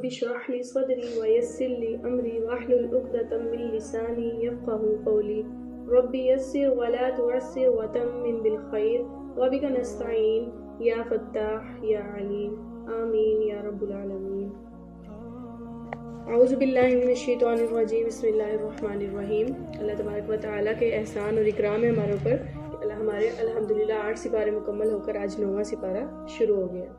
رب اشرح لي صدري ويسر لي أمري واحلل عقدة من لساني يفقهوا قولي رب يسر ولا تعسر وتمم بالخير وبك نستعين يا فتاح يا عليم آمين يا رب العالمين. اعوذ باللہ من الشیطان الرجیم بسم اللہ الرحمن الرحیم. اللہ تبارک و تعالیٰ کے احسان اور اکرام ہے ہمارے اوپر کہ ہمارے الحمدللہ 8 سپارے مکمل ہو کر آج 9واں سپارہ شروع ہو گیا.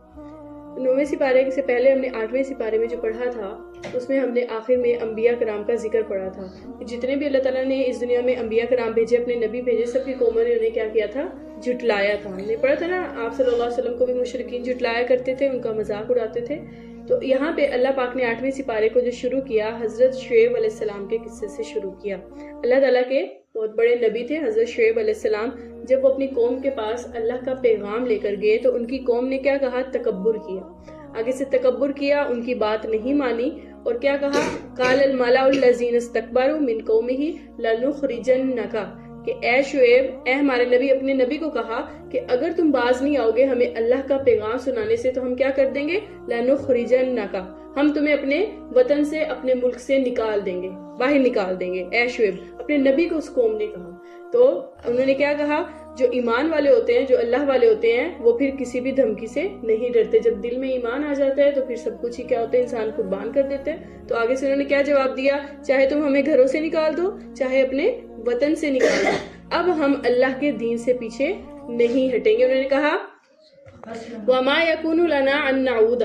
9ویں سپارے سے پہلے ہم نے 8ویں سپارے میں جو پڑھا تھا اس میں ہم نے آخر میں انبیاء کرام کا ذکر پڑھا تھا. جتنے بھی اللہ تعالیٰ نے اس دنیا میں انبیاء کرام بھیجے، اپنے نبی بھیجے، سب کی قوموں نے انہیں کیا کیا تھا؟ جھٹلایا تھا. ہم نے پڑھا تھا نا، آپ صلی اللہ علیہ وسلم کو بھی مشرکین جھٹلایا کرتے تھے، ان کا مذاق اڑاتے تھے. تو یہاں پہ اللہ پاک نے 8ویں سپارے کو جو شروع کیا حضرت شعیب علیہ السلام کے قصے سے شروع کیا. اللہ تعالیٰ کے بہت بڑے نبی تھے حضرت شعیب علیہ السلام. جب وہ اپنی قوم کے پاس اللہ کا پیغام لے کر گئے تو ان کی قوم نے کیا کہا؟ تکبر کیا. آگے سے تکبر کیا، ان کی بات نہیں مانی اور کیا کہا؟ قال الملأ الذین استکبروا من قومہ لنخرجنک، کہ اے شعیب، اے ہمارے نبی، اپنے نبی کو کہا کہ اگر تم باز نہیں آؤ گے ہمیں اللہ کا پیغام سنانے سے تو ہم کیا کر دیں گے؟ لنخرجنک، ہم تمہیں اپنے وطن سے، اپنے ملک سے نکال دیں گے، باہر نکال دیں گے. اے شعیب، اپنے نبی کو اس قوم نے کہا. تو انہوں نے کیا کہا؟ جو ایمان والے ہوتے ہیں، جو اللہ والے ہوتے ہیں، وہ پھر کسی بھی دھمکی سے نہیں ڈرتے. جب دل میں ایمان آ جاتا ہے تو پھر سب کچھ ہی کیا ہوتا ہے؟ انسان قربان کر دیتے ہیں. تو آگے سے انہوں نے کیا جواب دیا؟ چاہے تم ہمیں گھروں سے نکال دو، چاہے اپنے وطن سے نکال دو، اب ہم اللہ کے دین سے پیچھے نہیں ہٹیں گے. انہوں نے کہا وَمَا يَكُونُ لَنَا أَن نَّعُودَ،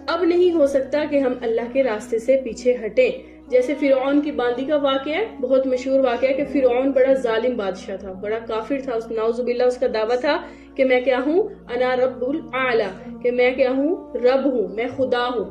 اب نہیں ہو سکتا کہ ہم اللہ کے راستے سے پیچھے ہٹیں. جیسے فرعون کی باندی کا واقعہ ہے، بہت مشہور واقعہ ہے کہ فرعون بڑا ظالم بادشاہ تھا، بڑا کافر تھا. نعوذ باللہ، اس کا دعویٰ تھا کہ میں کیا ہوں؟ انا رب الاعلی، کہ میں کیا ہوں؟ رب ہوں، میں خدا ہوں.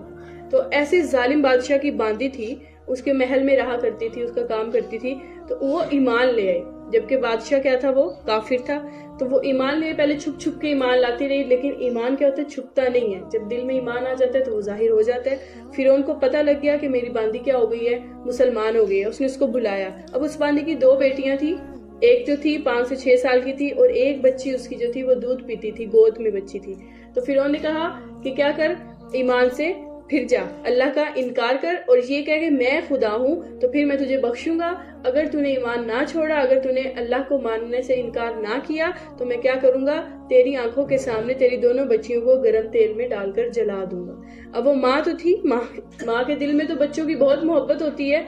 تو ایسے ظالم بادشاہ کی باندی تھی، اس کے محل میں رہا کرتی تھی، اس کا کام کرتی تھی. تو وہ ایمان لے آئے، جبکہ بادشاہ کیا تھا؟ وہ کافر تھا. تو وہ ایمان لے، پہلے چھپ چھپ کے ایمان لاتی رہی، لیکن ایمان کیا ہوتا ہے؟ چھپتا نہیں ہے. جب دل میں ایمان آ جاتا ہے تو وہ ظاہر ہو جاتا ہے. فرعون کو پتہ لگ گیا کہ میری باندی کیا ہو گئی ہے؟ مسلمان ہو گئی ہے. اس نے اس کو بلایا. اب اس باندی کی 2 بیٹیاں تھیں، ایک جو تھی 5 سے 6 سال کی تھی اور ایک بچی اس کی جو تھی وہ دودھ پیتی تھی، گود میں بچی تھی. تو فرعون نے کہا کہ کیا کر، ایمان سے پھر جا، اللہ کا انکار کر اور یہ کہہ کہ میں خدا ہوں تو پھر میں تجھے بخشوں گا. اگر تو نے ایمان نہ چھوڑا، اگر تو نے اللہ کو ماننے سے انکار نہ کیا تو میں کیا کروں گا؟ تیری آنکھوں کے سامنے تیری دونوں بچیوں کو گرم تیل میں ڈال کر جلا دوں گا. اب وہ ماں تو تھی، ماں کے دل میں تو بچوں کی بہت محبت ہوتی ہے،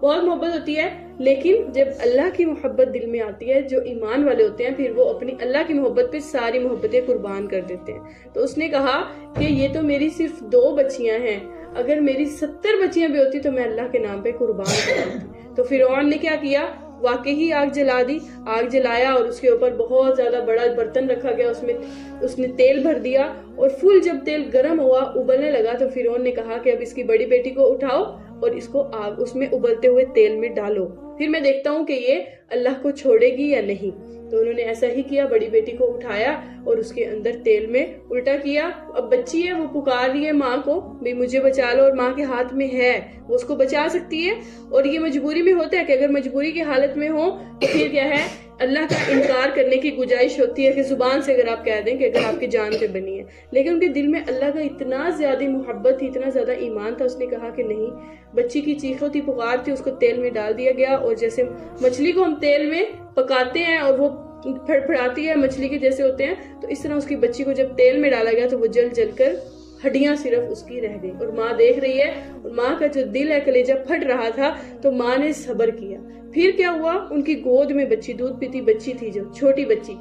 بہت محبت ہوتی ہے، لیکن جب اللہ کی محبت دل میں آتی ہے، جو ایمان والے ہوتے ہیں، پھر وہ اپنی اللہ کی محبت پہ ساری محبتیں قربان کر دیتے ہیں. تو اس نے کہا کہ یہ تو میری صرف 2 بچیاں ہیں، اگر میری 70 بچیاں بھی ہوتی تو میں اللہ کے نام پہ قربان کر دیتی. تو فرعون نے کیا کیا؟ واقعی آگ جلا دی. آگ جلایا اور اس کے اوپر بہت زیادہ بڑا برتن رکھا گیا، اس نے تیل بھر دیا اور فل جب تیل گرم ہوا، ابلنے لگا، تو فرعون نے کہا کہ اب اس کی بڑی بیٹی کو اٹھاؤ اور اس کو آگ اس میں ابلتے ہوئے تیل میں ڈالو، پھر میں دیکھتا ہوں کہ یہ اللہ کو چھوڑے گی یا نہیں. تو انہوں نے ایسا ہی کیا، بڑی بیٹی کو اٹھایا اور اس کے اندر تیل میں الٹا کیا. اب بچی ہے، وہ پکار رہی ہے ماں کو بھی مجھے بچا لو، اور ماں کے ہاتھ میں ہے، وہ اس کو بچا سکتی ہے. اور یہ مجبوری میں ہوتا ہے کہ اگر مجبوری کی حالت میں ہو تو پھر کیا ہے؟ اللہ کا انکار کرنے کی گنجائش ہوتی ہے کہ زبان سے اگر آپ کہہ دیں کہ اگر آپ کی جان پہ بنی ہے، لیکن ان کے دل میں اللہ کا اتنا زیادہ محبت تھی، اتنا زیادہ ایمان تھا. اس نے کہا کہ نہیں. بچی کی چیخوں تھی، پکار تھی، اس کو تیل میں ڈال دیا گیا. اور جیسے مچھلی کو ہم تیل میں پکاتے ہیں اور وہ پھڑپھڑاتی ہے، مچھلی کے جیسے ہوتے ہیں، تو اس طرح اس کی بچی کو جب تیل میں ڈالا گیا تو وہ جل جل کر ہڈیاں صرف اس کی رہ گئی. اور ماں دیکھ رہی ہے اور ماں کا جو دل ہے، کلیجہ پھٹ رہا تھا. تو ماں نے صبر کیا. پھر کیا ہوا؟ ان کی گود میں بچی، دودھ پیتی بچی تھی، جو چھوٹی بچی.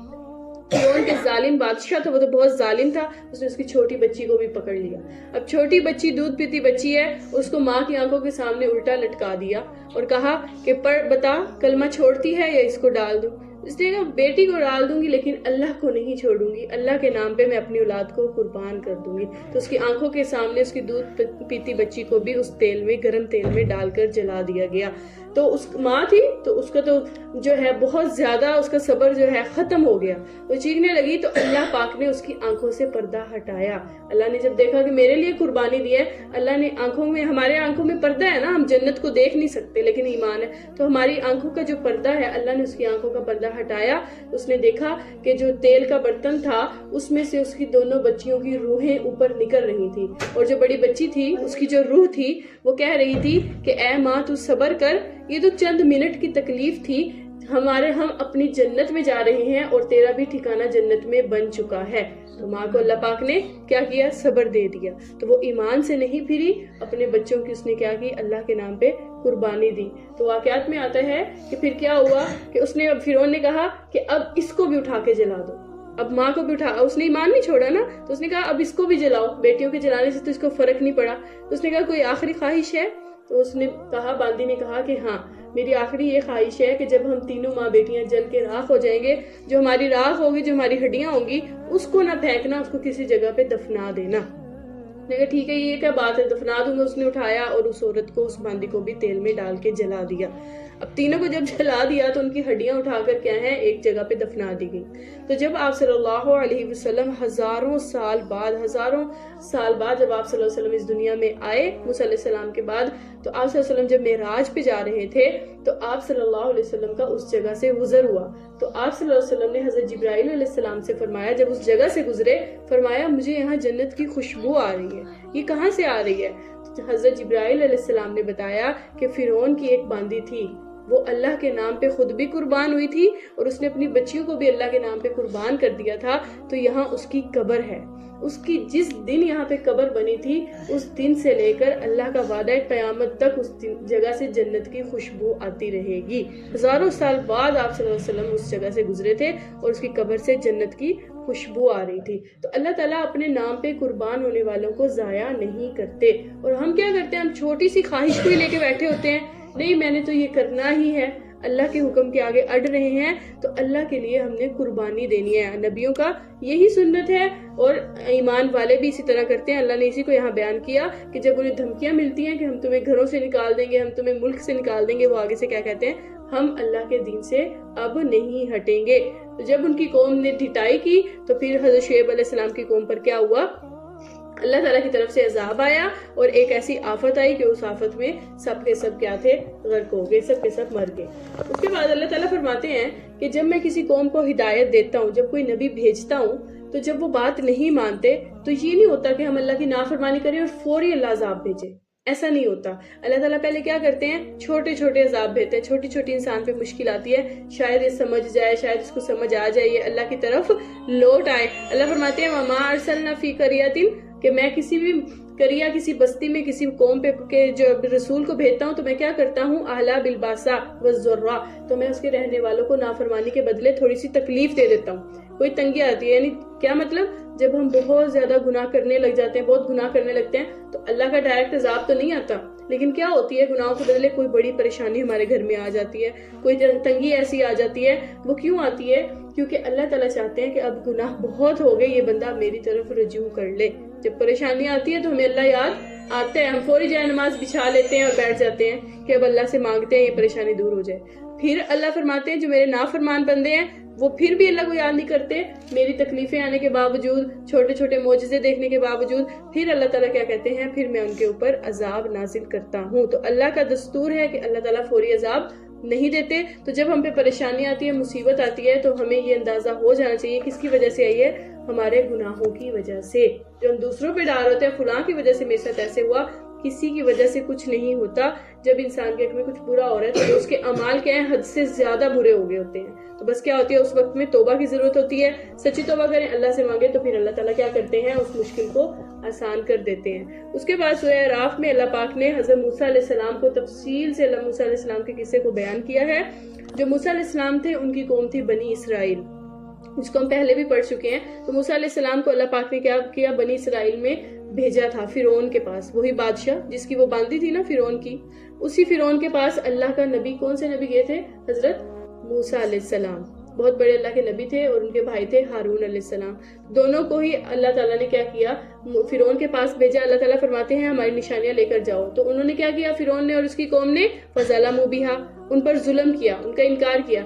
فرعون کے ظالم بادشاہ تھا، وہ تو بہت ظالم تھا، اس نے اس کی چھوٹی بچی کو بھی پکڑ لیا. اب چھوٹی بچی، دودھ پیتی بچی ہے، اس کو ماں کی آنکھوں کے سامنے الٹا لٹکا دیا اور کہا کہ پڑھ بتا، کلمہ چھوڑتی ہے یا اس کو ڈال دوں؟ اس نے کہا بیٹی کو ڈال دوں گی لیکن اللہ کو نہیں چھوڑوں گی، اللہ کے نام پہ میں اپنی اولاد کو قربان کر دوں گی. تو اس کی آنکھوں کے سامنے اس کی دودھ پیتی بچی کو بھی اس تیل میں، گرم تیل میں ڈال کر جلا دیا گیا. تو اس ماں تھی تو اس کا تو جو ہے بہت زیادہ اس کا صبر جو ہے ختم ہو گیا، وہ چیخنے لگی تو اللہ پاک نے اس کی آنکھوں سے پردہ ہٹایا۔ اللہ نے جب دیکھا کہ میرے لیے قربانی دی ہے، اللہ نے آنکھوں میں، ہمارے آنکھوں میں پردہ ہے نا، ہم جنت کو دیکھ نہیں سکتے لیکن ایمان ہے، تو ہماری آنکھوں کا جو پردہ ہے اللہ نے اس کی آنکھوں کا پردہ ہٹایا۔ اس نے دیکھا کہ جو تیل کا برتن تھا اس میں سے اس کی دونوں بچیوں کی روحیں اوپر نکل رہی تھی، اور جو بڑی بچی تھی اس کی جو روح تھی وہ کہہ رہی تھی کہ اے ماں تو صبر کر، یہ تو چند منٹ کی تکلیف تھی، ہم اپنی جنت میں جا رہے ہیں اور تیرا بھی ٹھکانہ جنت میں بن چکا ہے۔ تو ماں کو اللہ پاک نے کیا کیا؟ صبر دے دیا۔ تو وہ ایمان سے نہیں پھری، اپنے بچوں کی اس نے کیا کی؟ اللہ کے نام پہ قربانی دی۔ تو واقعات میں آتا ہے کہ پھر کیا ہوا کہ اس نے، فرعون نے کہا کہ اب اس کو بھی اٹھا کے جلا دو، اب ماں کو بھی اٹھا، اس نے ایمان نہیں چھوڑا نا، تو اس نے کہا اب اس کو بھی جلاؤ، بیٹیوں کے جلانے سے تو اس کو فرق نہیں پڑا۔ تو اس نے کہا کوئی آخری خواہش ہے؟ تو اس نے کہا، باندی نے کہا کہ ہاں میری آخری یہ خواہش ہے کہ جب ہم تینوں ماں بیٹیاں جل کے راکھ ہو جائیں گے، جو ہماری راکھ ہوگی، جو ہماری ہڈیاں ہوں گی، اس کو نہ پھینکنا، اس کو کسی جگہ پہ دفنا دینا۔ نے کہا ٹھیک ہے، یہ کیا بات ہے، دفنا دوں گا۔ اس نے اٹھایا اور اس عورت کو، اس باندی کو بھی تیل میں ڈال کے جلا دیا۔ اب تینوں کو جب جلا دیا تو ان کی ہڈیاں اٹھا کر کیا ہے، ایک جگہ پہ دفنا دی گئی۔ تو جب آپ صلی اللہ علیہ وسلم ہزاروں سال بعد جب آپ صلی اللہ علیہ وسلم اس دنیا میں آئے موسیٰ علیہ السلام کے بعد، تو آپ صلی اللہ علیہ وسلم جب معراج پہ جا رہے تھے تو آپ صلی اللہ علیہ وسلم کا اس جگہ سے گزر ہوا۔ تو آپ صلی اللہ علیہ وسلم نے حضرت جبرائیل علیہ السلام سے فرمایا، جب اس جگہ سے گزرے، فرمایا مجھے یہاں جنت کی خوشبو آ رہی ہے، یہ کہاں سے آ رہی ہے؟ حضرت جبرائیل علیہ السلام نے بتایا کہ فرعون کی ایک باندی تھی، وہ اللہ کے نام پہ خود بھی قربان ہوئی تھی اور اس نے اپنی بچیوں کو بھی اللہ کے نام پہ قربان کر دیا تھا، تو یہاں اس کی قبر ہے۔ اس کی جس دن یہاں پہ قبر بنی تھی، اس دن سے لے کر اللہ کا وعدہ قیامت تک اس جگہ سے جنت کی خوشبو آتی رہے گی۔ ہزاروں سال بعد آپ صلی اللہ علیہ وسلم اس جگہ سے گزرے تھے اور اس کی قبر سے جنت کی خوشبو آ رہی تھی۔ تو اللہ تعالیٰ اپنے نام پہ قربان ہونے والوں کو ضائع نہیں کرتے، اور ہم کیا کرتے ہیں؟ ہم چھوٹی سی خواہش کو ہی لے کے بیٹھے ہوتے ہیں، نہیں میں نے تو یہ کرنا ہی ہے، اللہ کے حکم کے آگے اڑ رہے ہیں، تو اللہ کے لیے ہم نے قربانی دینی ہے۔ نبیوں کا یہی سنت ہے اور ایمان والے بھی اسی طرح کرتے ہیں۔ اللہ نے اسی کو یہاں بیان کیا کہ جب انہیں دھمکیاں ملتی ہیں کہ ہم تمہیں گھروں سے نکال دیں گے، ہم تمہیں ملک سے نکال دیں گے، وہ آگے سے کیا کہتے ہیں؟ ہم اللہ کے دین سے اب نہیں ہٹیں گے۔ تو جب ان کی قوم نے ڈھٹائی کی تو پھر حضرت شعیب علیہ السلام کی قوم پر کیا ہوا؟ اللہ تعالیٰ کی طرف سے عذاب آیا اور ایک ایسی آفت آئی کہ اس آفت میں سب کے سب کیا تھے؟ غرق ہو گئے، سب کے سب مر گئے۔ اس کے بعد اللہ تعالیٰ فرماتے ہیں کہ جب میں کسی قوم کو ہدایت دیتا ہوں، جب کوئی نبی بھیجتا ہوں، تو جب وہ بات نہیں مانتے تو یہ نہیں ہوتا کہ ہم اللہ کی نافرمانی کریں اور فوری اللہ عذاب بھیجے، ایسا نہیں ہوتا۔ اللہ تعالیٰ پہلے کیا کرتے ہیں؟ چھوٹے چھوٹے عذاب بھیجتے ہیں، چھوٹی چھوٹی انسان پہ مشکل آتی ہے، شاید یہ سمجھ جائے، شاید اس کو سمجھ آ جائے، یہ اللہ کی طرف لوٹ آئے۔ اللہ فرماتے ہیں وَمَا أَرْسَلْنَا فِي قَرْيَةٍ، کہ میں کسی بھی قریہ، کسی بستی میں، کسی قوم پہ کہ جو رسول کو بھیجتا ہوں تو میں کیا کرتا ہوں؟ اہلا بالباسا والضراء، تو میں اس کے رہنے والوں کو نافرمانی کے بدلے تھوڑی سی تکلیف دے دیتا ہوں، کوئی تنگی آتی ہے۔ یعنی کیا مطلب؟ جب ہم بہت زیادہ گناہ کرنے لگ جاتے ہیں، بہت گناہ کرنے لگتے ہیں، تو اللہ کا ڈائریکٹ عذاب تو نہیں آتا، لیکن کیا ہوتی ہے؟ گناہوں کے بدلے کوئی بڑی پریشانی ہمارے گھر میں آ جاتی ہے، کوئی تنگی ایسی آ جاتی ہے۔ وہ کیوں آتی ہے؟ کیونکہ اللہ تعالیٰ چاہتے ہیں کہ اب گناہ بہت ہو گئے، یہ بندہ میری طرف رجوع کر لے۔ جب پریشانی آتی ہے تو ہمیں اللہ یاد آتا ہے، ہم فوری جائے نماز بچھا لیتے ہیں اور بیٹھ جاتے ہیں کہ اب اللہ سے مانگتے ہیں یہ پریشانی دور ہو جائے۔ پھر اللہ فرماتے ہیں جو میرے نافرمان بندے ہیں وہ پھر بھی اللہ کو یاد نہیں کرتے، میری تکلیفیں آنے کے باوجود، چھوٹے چھوٹے معجزے دیکھنے کے باوجود، پھر اللہ تعالیٰ کیا کہتے ہیں؟ پھر میں ان کے اوپر عذاب نازل کرتا ہوں۔ تو اللہ کا دستور ہے کہ اللہ تعالیٰ فوری عذاب نہیں دیتے۔ تو جب ہم پہ پریشانی آتی ہے، مصیبت آتی ہے، تو ہمیں یہ اندازہ ہو جانا چاہیے کس کی وجہ سے آئی ہے؟ ہمارے گناہوں کی وجہ سے۔ جو ہم دوسروں پہ ڈال ہوتے ہیں، فلاں کی وجہ سے میرے ساتھ ایسے ہوا، کسی کی وجہ سے کچھ نہیں ہوتا۔ جب انسان کے حق میں کچھ برا ہو رہا ہے تو اس کے اعمال کیا ہیں؟ حد سے زیادہ برے ہو گئے ہوتے ہیں، تو بس کیا ہوتی ہے؟ اس وقت میں توبہ کی ضرورت ہوتی ہے، سچی توبہ کریں، اللہ سے مانگے، تو پھر اللہ تعالیٰ کیا کرتے ہیں؟ اس مشکل کو آسان کر دیتے ہیں۔ اس کے بعد سورہ اعراف میں اللہ پاک نے حضرت موسیٰ علیہ السلام کو تفصیل سے موسیٰ علیہ السلام کے قصے کو بیان کیا ہے۔ جو موسیٰ علیہ السلام تھے ان کی قوم تھی بنی اسرائیل، جس کو ہم پہلے بھی پڑھ چکے ہیں۔ تو موسیٰ علیہ السلام کو اللہ پاک نے کیا کیا؟ بنی اسرائیل میں بھیجا تھا، فرعون کے پاس، وہی بادشاہ جس کی وہ باندی تھی نا فرعون کی، اسی فرعون کے پاس اللہ کا نبی، کون سے نبی گئے تھے؟ حضرت موسیٰ علیہ السلام۔ بہت بڑے اللہ کے نبی تھے، اور ان کے بھائی تھے ہارون علیہ السلام. دونوں کو ہی اللہ تعالیٰ نے کیا کیا، فرعون کے پاس بھیجا. اللہ تعالیٰ فرماتے ہیں ہماری نشانیاں لے کر جاؤ. تو انہوں نے کیا کیا، فرعون نے اور اس کی قوم نے، فظلموا بہا، ان پر ظلم کیا، ان کا انکار کیا.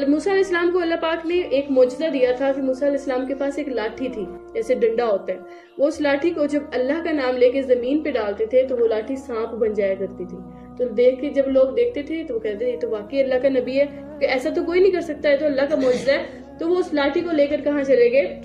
موسیٰ علیہ السلام کو اللہ پاک نے ایک معجزہ دیا تھا کہ موسیٰ علیہ السلام کے پاس ایک لاٹھی تھی، جیسے ڈنڈا ہوتا ہے. وہ اس لاٹھی کو جب اللہ کا نام لے کے زمین پہ ڈالتے تھے تو وہ لاٹھی سانپ بن جایا کرتی تھی. تو دیکھ کے جب لوگ دیکھتے تھے تو وہ کہتے تھے یہ تو واقعی اللہ کا نبی ہے، کہ ایسا تو کوئی نہیں کر سکتا ہے، تو اللہ کا معجزہ ہے. تو وہ اس لاٹھی کو لے کر کہاں چلے گئے،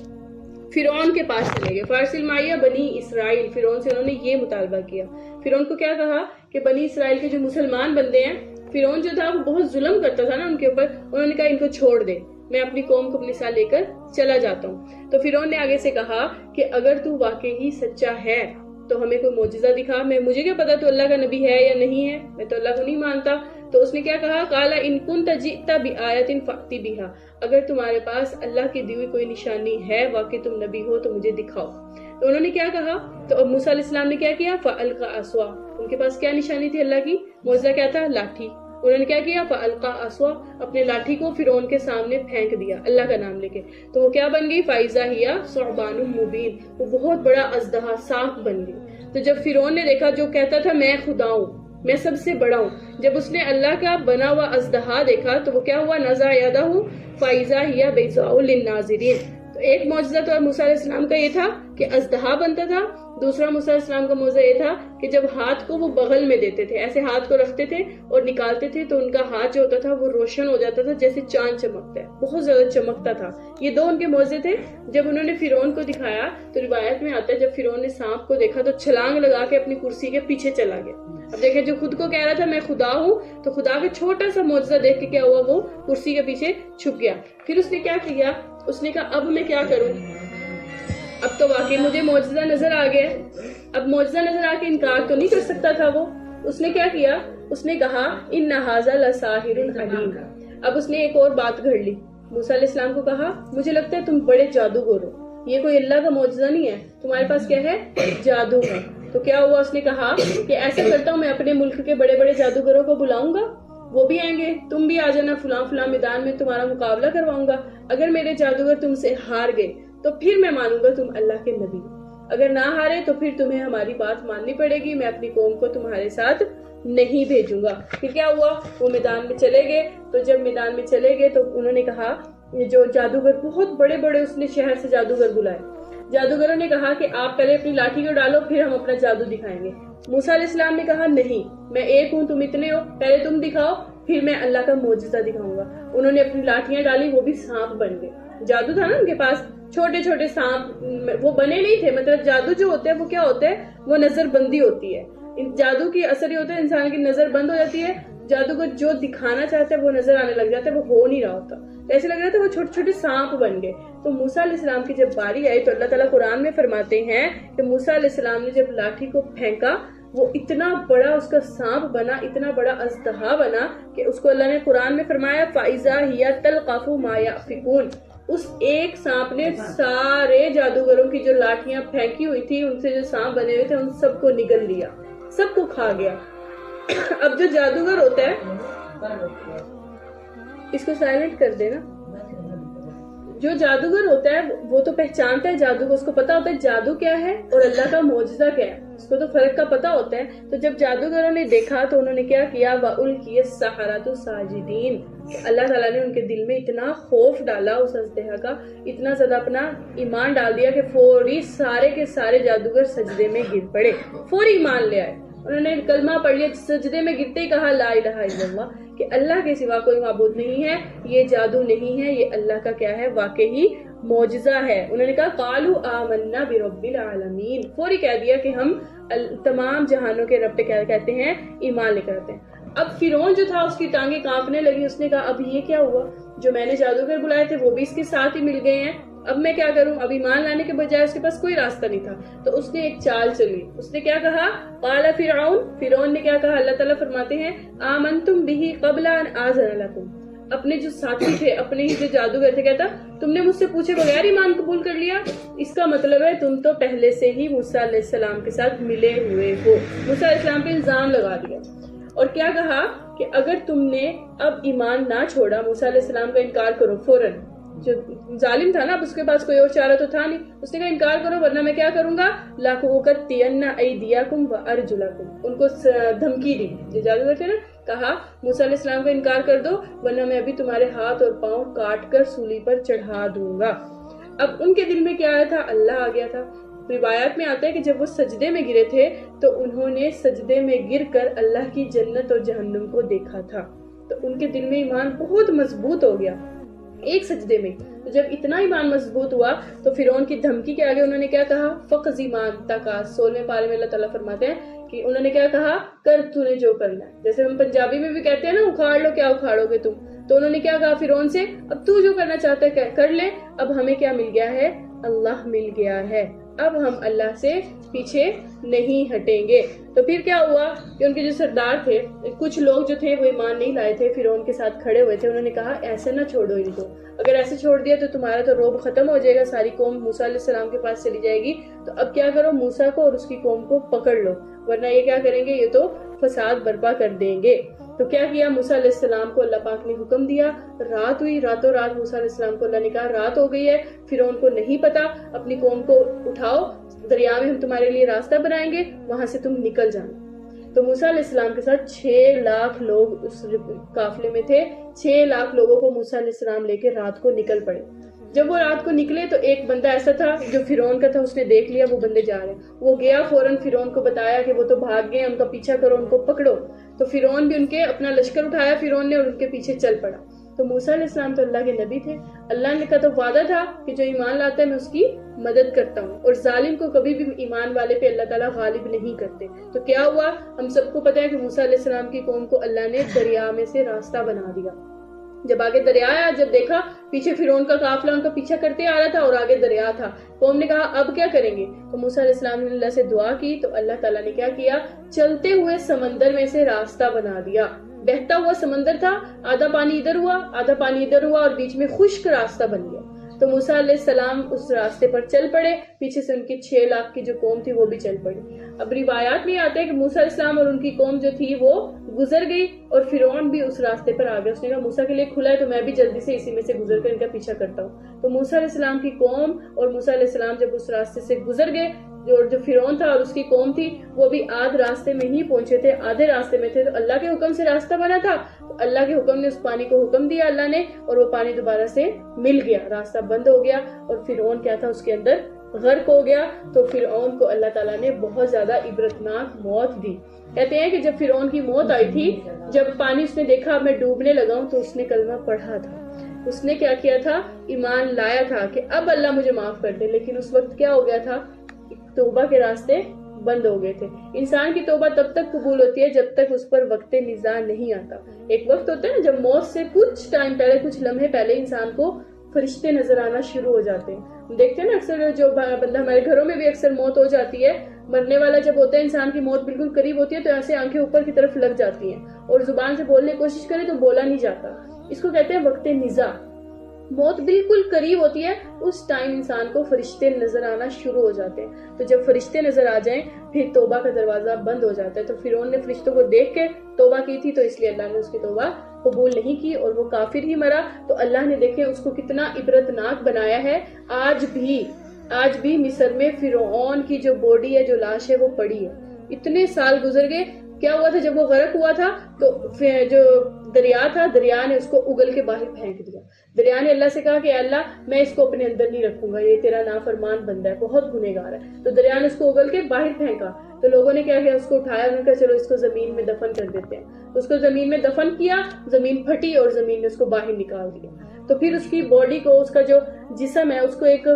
فرعون کے پاس چلے گئے. فارسل مائیہ بنی اسرائیل، فرعون سے انہوں نے یہ مطالبہ کیا. فرعون کو کیا کہا کہ بنی اسرائیل کے جو مسلمان بندے ہیں، فرعون جو تھا وہ بہت ظلم کرتا تھا نا ان کے اوپر، انہوں نے کہا ان کو چھوڑ دے، میں اپنی قوم کو اپنے ساتھ لے کر چلا جاتا ہوں. تو فرعون نے آگے سے کہا کہ اگر تو واقعی سچا ہے تو ہمیں کوئی معجزہ دکھا. مجھے کیا پتا تو اللہ کا نبی ہے یا نہیں ہے، میں تو اللہ کو نہیں مانتا. تو اس نے کیا کہا، قال ان كنت جئت بآیۃ فأت بہا، اگر تمہارے پاس اللہ کی دی ہوئی کوئی نشانی ہے، واقعی تم نبی ہو تو مجھے دکھاؤ. تو انہوں نے کیا کہا، تو اب موسیٰ علیہ السلام نے کیا کیا، فألقى عصا، ان کے پاس کیا نشانی تھی اللہ کی، معجزہ کیا تھا، لاٹھی. انہوں نے کیا کیا، فألقى عصا، اپنے لاٹھی کو فرعون کے سامنے پھینک دیا اللہ کا نام لے کے. تو وہ کیا بن گئی، فإذا هي ثعبان مبین، وہ بہت بڑا اژدہا سانپ بن گئی. تو جب فرعون نے دیکھا، جو کہتا تھا میں خدا ہوں، میں سب سے بڑا ہوں، جب اس نے اللہ کا بنا ہوا اژدہا دیکھا تو وہ کیا ہوا، نزع یدہ فإذا هي بیضاء للناظرین. تو ایک معجزہ تو موسیٰ علیہ السلام کا یہ تھا کہ اژدہا بنتا تھا. دوسرا موسیٰ علیہ السلام کا معجزہ یہ تھا کہ جب ہاتھ کو وہ بغل میں دیتے تھے، ایسے ہاتھ کو رکھتے تھے اور نکالتے تھے تو ان کا ہاتھ جو ہوتا تھا وہ روشن ہو جاتا تھا، جیسے چاند چمکتا ہے، بہت زیادہ چمکتا تھا. یہ دو ان کے معجزے تھے. جب انہوں نے فرعون کو دکھایا تو روایت میں آتا ہے جب فرعون نے سانپ کو دیکھا تو چھلانگ لگا کے اپنی کرسی کے پیچھے چلا گیا. اب دیکھیں، جو خود کو کہہ رہا تھا میں خدا ہوں، تو خدا کا چھوٹا سا معجزہ دیکھ کے کیا ہوا، وہ کرسی کے پیچھے چھپ گیا. پھر اس نے کیا کیا، اس نے کہا اب میں کیا کروں، اب تو واقعی مجھے معجزہ نظر آ گیا. اب معجزہ نظر آ کے انکار تو نہیں کر سکتا تھا وہ. اس نے کیا کیا، اس نے کہا ان ھذا لساحر علیم. اب اس نے ایک اور بات گھڑ لی. موسیٰ علیہ السلام کو کہا مجھے لگتا ہے تم بڑے جادوگر ہو، یہ کوئی اللہ کا معجزہ نہیں ہے، تمہارے پاس کیا ہے، جادو ہے. تو کیا ہوا، اس نے کہا کہ ایسا کرتا ہوں میں اپنے ملک کے بڑے بڑے جادوگروں کو بلاؤں گا، وہ بھی آئیں گے، تم بھی آ جانا، فلاں فلاں میدان میں تمہارا مقابلہ کرواؤں گا. اگر میرے جادوگر تم سے ہار گئے تو پھر میں مانوں گا تم اللہ کے نبی، اگر نہ ہارے تو پھر تمہیں ہماری بات ماننی پڑے گی، میں اپنی قوم کو تمہارے ساتھ نہیں بھیجوں گا. پھر کیا ہوا، وہ میدان میں چلے گئے. تو جب میدان میں چلے گئے تو انہوں نے کہا، جو جادوگر بہت بڑے بڑے اس نے شہر سے جادوگر بلائے. جادوگروں نے کہا کہ آپ پہلے اپنی لاٹھی کو ڈالو پھر ہم اپنا جادو دکھائیں گے. موسیٰ علیہ السلام نے کہا نہیں، میں ایک ہوں تم اتنے ہو، پہلے تم دکھاؤ پھر میں اللہ کا معجزہ دکھاؤں گا. انہوں نے اپنی لاٹیاں ڈالی، وہ بھی سانپ بن گئے. جادو تھا نا ان کے پاس، چھوٹے چھوٹے سانپ، وہ بنے نہیں تھے. مطلب جادو جو ہوتا ہے وہ کیا ہوتا ہے، وہ نظر بندی ہوتی ہے. جادو کی اثر یہ ہوتا ہے انسان کی نظر بند ہو جاتی ہے، جادو کو جو دکھانا چاہتا ہے وہ نظر آنے لگ جاتا ہے، وہ ہو نہیں رہا ہوتا. ایسے لگ رہا تھا وہ چھوٹے چھوٹے سانپ بن گئے. تو موسیٰ علیہ السلام کی جب باری آئی تو اللہ تعالیٰ قرآن میں فرماتے ہیں کہ موسیٰ علیہ السلام نے جب لاٹھی کو پھینکا وہ اتنا بڑا اس کا سانپ بنا، اتنا بڑا اژدہا بنا کہ اس کو اللہ نے قرآن میں فرمایا فَإِذَا هِيَ تَلْقَفُ مَا يَأْفِكُونَ. اس ایک سانپ نے سارے جادوگروں کی جو لاٹھیاں پھینکی ہوئی تھی، ان سے جو سانپ بنے ہوئے تھے، ان سب کو نگل لیا، سب کو کھا گیا. اب جو جادوگر ہوتا ہے، اس کو سائلنٹ کر دینا، جو جادوگر ہوتا ہے وہ تو پہچانتا ہے جادو کو، اس کو پتا ہوتا ہے جادو کیا ہے اور اللہ کا معجزہ کیا ہے، اس کو تو فرق کا پتا ہوتا ہے. تو جب جادوگروں نے دیکھا تو انہوں نے کیا کیا، وَأُلْقِيَ السَّحَرَةُ سَاجِدِينَ. اللہ تعالیٰ نے ان کے دل میں اتنا خوف ڈالا اس اژدہا کا، اتنا زیادہ اپنا ایمان ڈال دیا کہ فوری سارے کے سارے جادوگر سجدے میں گر پڑے، فوری ایمان لے آئے. انہوں نے کلمہ پڑھ لیا، سجدے میں گرتے ہی کہا لا الہ الا اللہ، کہ اللہ کے سوا کوئی معبود نہیں ہے، یہ جادو نہیں ہے، یہ اللہ کا کیا ہے، واقعی معجزہ ہے. انہوں نے کہا قالوا آمنا برب العالمین، فوری کہہ دیا کہ ہم تمام جہانوں کے رب پہ کیا کہتے ہیں، ایمان لے کر آتے ہیں. اب فرعون جو تھا اس کی ٹانگیں کانپنے لگی. اس نے کہا اب یہ کیا ہوا، جو میں نے جادوگر بلائے تھے وہ بھی اس کے ساتھ ہی مل گئے ہیں، اب میں کیا کروں. اب ایمان لانے کے بجائے اس کے پاس کوئی راستہ نہیں تھا. تو اس نے ایک چال چلی. اس نے کیا کہا، قال فرعون نے کیا کہا، اللہ تعالیٰ فرماتے ہیں آمنتم بہ قبل ان آذن لکم. اپنے جو ساتھی تھے، اپنے ہی جو جادوگر تھے، کہتا تم نے مجھ سے پوچھے بغیر ایمان قبول کر لیا، اس کا مطلب ہے تم تو پہلے سے ہی موسیٰ علیہ السلام کے ساتھ ملے ہوئے ہو. موسیٰ علیہ السلام پہ الزام لگا دیا اور کیا کہا کہ اگر تم نے اب ایمان نہ چھوڑا، موسیٰ علیہ السلام کا انکار کرو فوراً، جو ظالم تھا نا، اب اس کے پاس کوئی اور چارہ تو تھا نہیں، اس نے کہا انکار کرو ورنہ میں کیا کروں گا، لَأُقَطِّعَنَّ أَيْدِيَكُمْ وَأَرْجُلَكُمْ، ان کو دھمکی دی، جو جادوگر تھے نا، کہا موسیٰ علیہ السلام کا انکار کر دو ورنہ میں ابھی تمہارے ہاتھ اور پاؤں کاٹ کر سولی پر چڑھا دوں گا۔ اب ان کے دل میں کیا آیا تھا؟ اللہ آ گیا تھا۔ روایات میں آتا ہے کہ جب وہ سجدے میں گرے تھے تو انہوں نے سجدے میں گر کر اللہ کی جنت اور جہنم کو دیکھا تھا، تو ان کے دل میں ایمان بہت مضبوط ہو گیا ایک سجدے میں۔ تو جب اتنا ایمان مضبوط ہوا تو فرعون کی دھمکی کے آگے انہوں نے کیا کہا؟ فَقْضِ مَا أَنْتَ 16ویں پارے میں اللہ تعالیٰ فرماتے ہیں کہ انہوں نے کیا کہا؟ کر تو نے جو کرنا ہے۔ جیسے ہم پنجابی میں بھی کہتے ہیں نا، اکھاڑ لو، کیا اکھاڑو گے تم، تو انہوں نے کیا کہا فرعون سے؟ اب تو جو کرنا چاہتا ہے کر لے، اب ہمیں کیا مل گیا ہے؟ اللہ مل گیا ہے، اب ہم اللہ سے پیچھے نہیں ہٹیں گے۔ تو پھر کیا ہوا کہ ان کے جو سردار تھے، کچھ لوگ جو تھے وہ ایمان نہیں لائے تھے، فرعون کے ساتھ کھڑے ہوئے تھے، انہوں نے کہا ایسے نہ چھوڑو ان کو، اگر ایسے چھوڑ دیا تو تمہارا تو روب ختم ہو جائے گا، ساری قوم موسیٰ علیہ السلام کے پاس چلی جائے گی، تو اب کیا کرو، موسیٰ کو اور اس کی قوم کو پکڑ لو، ورنہ یہ کیا کریں گے، یہ تو فساد برپا کر دیں گے۔ تو کیا کیا موسیٰ علیہ السلام کو اللہ پاک نے حکم دیا، رات ہوئی، راتوں رات موسیٰ علیہ السلام کو اللہ نے کہا رات ہو گئی ہے، فرعون کو نہیں پتا، اپنی قوم کو اٹھاؤ، دریا میں ہم تمہارے لیے راستہ بنائیں گے، وہاں سے تم نکل جانا۔ تو موسیٰ علیہ السلام کے ساتھ 6 لاکھ لوگ اس قافلے میں تھے، 6 لاکھ لوگوں کو موسیٰ علیہ السلام لے کے رات کو نکل پڑے۔ جب وہ رات کو نکلے تو ایک بندہ ایسا تھا جو فرعون کا تھا، اس نے دیکھ لیا وہ بندے جا رہے ہیں، وہ گیا فوراً فرعون کو بتایا کہ وہ تو بھاگ گئے، ان کا پیچھا کرو، ان کو پکڑو۔ تو فرعون بھی ان کے اپنا لشکر اٹھایا فرعون نے اور ان کے پیچھے چل پڑا۔ تو موسیٰ علیہ السلام تو اللہ کے نبی تھے، اللہ نے کا تو وعدہ تھا کہ جو ایمان لاتا ہے میں اس کی مدد کرتا ہوں، اور ظالم کو کبھی بھی ایمان والے پہ اللہ تعالیٰ غالب نہیں کرتے۔ تو کیا ہوا، ہم سب کو پتا ہے کہ موسیٰ علیہ السلام کی قوم کو اللہ نے دریا میں سے راستہ بنا دیا۔ جب آگے دریا آیا، جب دیکھا پیچھے فرعون کا قافلہ ان کا پیچھا کرتے آ رہا تھا اور آگے دریا تھا، قوم نے کہا اب کیا کریں گے؟ تو موسیٰ علیہ السلام نے اللہ سے دعا کی تو اللہ تعالیٰ نے کیا کیا، چلتے ہوئے سمندر میں سے راستہ بنا دیا۔ بہتا ہوا سمندر تھا، آدھا پانی ادھر ہوا آدھا پانی ادھر ہوا، اور بیچ میں خشک راستہ بن گیا۔ تو موسیٰ علیہ السلام اس راستے پر چل پڑے، پیچھے سے ان کی 6 لاکھ کی جو قوم تھی وہ بھی چل پڑی۔ اب روایات میں آتا ہے کہ موسیٰ علیہ السلام اور ان کی قوم جو تھی وہ گزر گئی، اور فرعون بھی اس راستے پر آ گیا، اس نے کہا موسیٰ کے لیے کھلا ہے تو میں بھی جلدی سے اسی میں سے گزر کر ان کا پیچھا کرتا ہوں۔ تو موسیٰ علیہ السلام کی قوم اور موسیٰ علیہ السلام جب اس راستے سے گزر گئے، جو فرعون تھا اور اس کی قوم تھی وہ بھی آدھ راستے میں ہی پہنچے تھے، آدھے راستے میں تھے، تو اللہ کے حکم سے راستہ بنا تھا، تو اللہ کے حکم نے اس پانی کو حکم دیا اللہ نے، اور وہ پانی دوبارہ سے مل گیا، راستہ بند ہو گیا، اور فرعون کیا تھا اس کے اندر غرق ہو گیا۔ تو فرعون کو اللہ تعالیٰ نے بہت زیادہ عبرتناک موت دی۔ کہتے ہیں کہ جب فرعون کی موت آئی تھی، جب پانی اس نے دیکھا میں ڈوبنے لگا ہوں، تو اس نے کلمہ پڑھا تھا، اس نے کیا کیا تھا، ایمان لایا تھا کہ اب اللہ مجھے معاف کر دے، لیکن اس وقت کیا ہو گیا تھا، توبہ کے راستے بند ہو گئے تھے۔ انسان کی توبہ تب تک قبول ہوتی ہے جب تک اس پر وقت نزاع نہیں آتا۔ ایک وقت ہوتا ہے نا جب موت سے کچھ ٹائم پہلے، کچھ لمحے پہلے انسان کو فرشتے نظر آنا شروع ہو جاتے ہیں۔ دیکھتے ہیں نا اکثر جو بندہ، ہمارے گھروں میں بھی اکثر موت ہو جاتی ہے، مرنے والا جب ہوتا ہے انسان کی موت بالکل قریب ہوتی ہے تو ایسے آنکھیں اوپر کی طرف لگ جاتی ہیں اور زبان سے بولنے کی کوشش کرے تو بولا نہیں جاتا، اس کو کہتے ہیں وقت نزاع۔ موت بالکل قریب ہوتی ہے، اس ٹائم انسان کو فرشتے نظر آنا شروع ہو جاتے ہیں، تو جب فرشتے نظر آ جائیں پھر توبہ کا دروازہ بند ہو جاتا ہے۔ تو فرعون نے فرشتوں کو دیکھ کے توبہ کی تھی، تو اس لیے اللہ نے اس کی توبہ قبول نہیں کی اور وہ کافر ہی مرا۔ تو اللہ نے دیکھے اس کو کتنا عبرتناک بنایا ہے۔ آج بھی مصر میں فرعون کی جو باڈی ہے، جو لاش ہے، وہ پڑی ہے۔ اتنے سال گزر گئے، کیا ہوا تھا جب وہ غرق ہوا تھا تو جو دریا تھا، دریا نے اس کو اگل کے باہر پھینک دیا۔ دریا نے اللہ سے کہا کہ اللہ میں اس کو اپنے اندر نہیں رکھوں گا، یہ تیرا نافرمان بندہ ہے، بہت گنہگار ہے۔ تو دریا نے اس کو اگل کے باہر پھینکا، تو لوگوں نے کیا کیا، اس کو اٹھایا، انہوں نے کہا چلو اس کو زمین میں دفن کر دیتے ہیں۔ اس کو زمین میں دفن کیا، زمین پھٹی اور زمین نے اس کو باہر نکال دیا۔ تو پھر اس کی باڈی کو، اس کا جو جسم ہے، اس کو ایک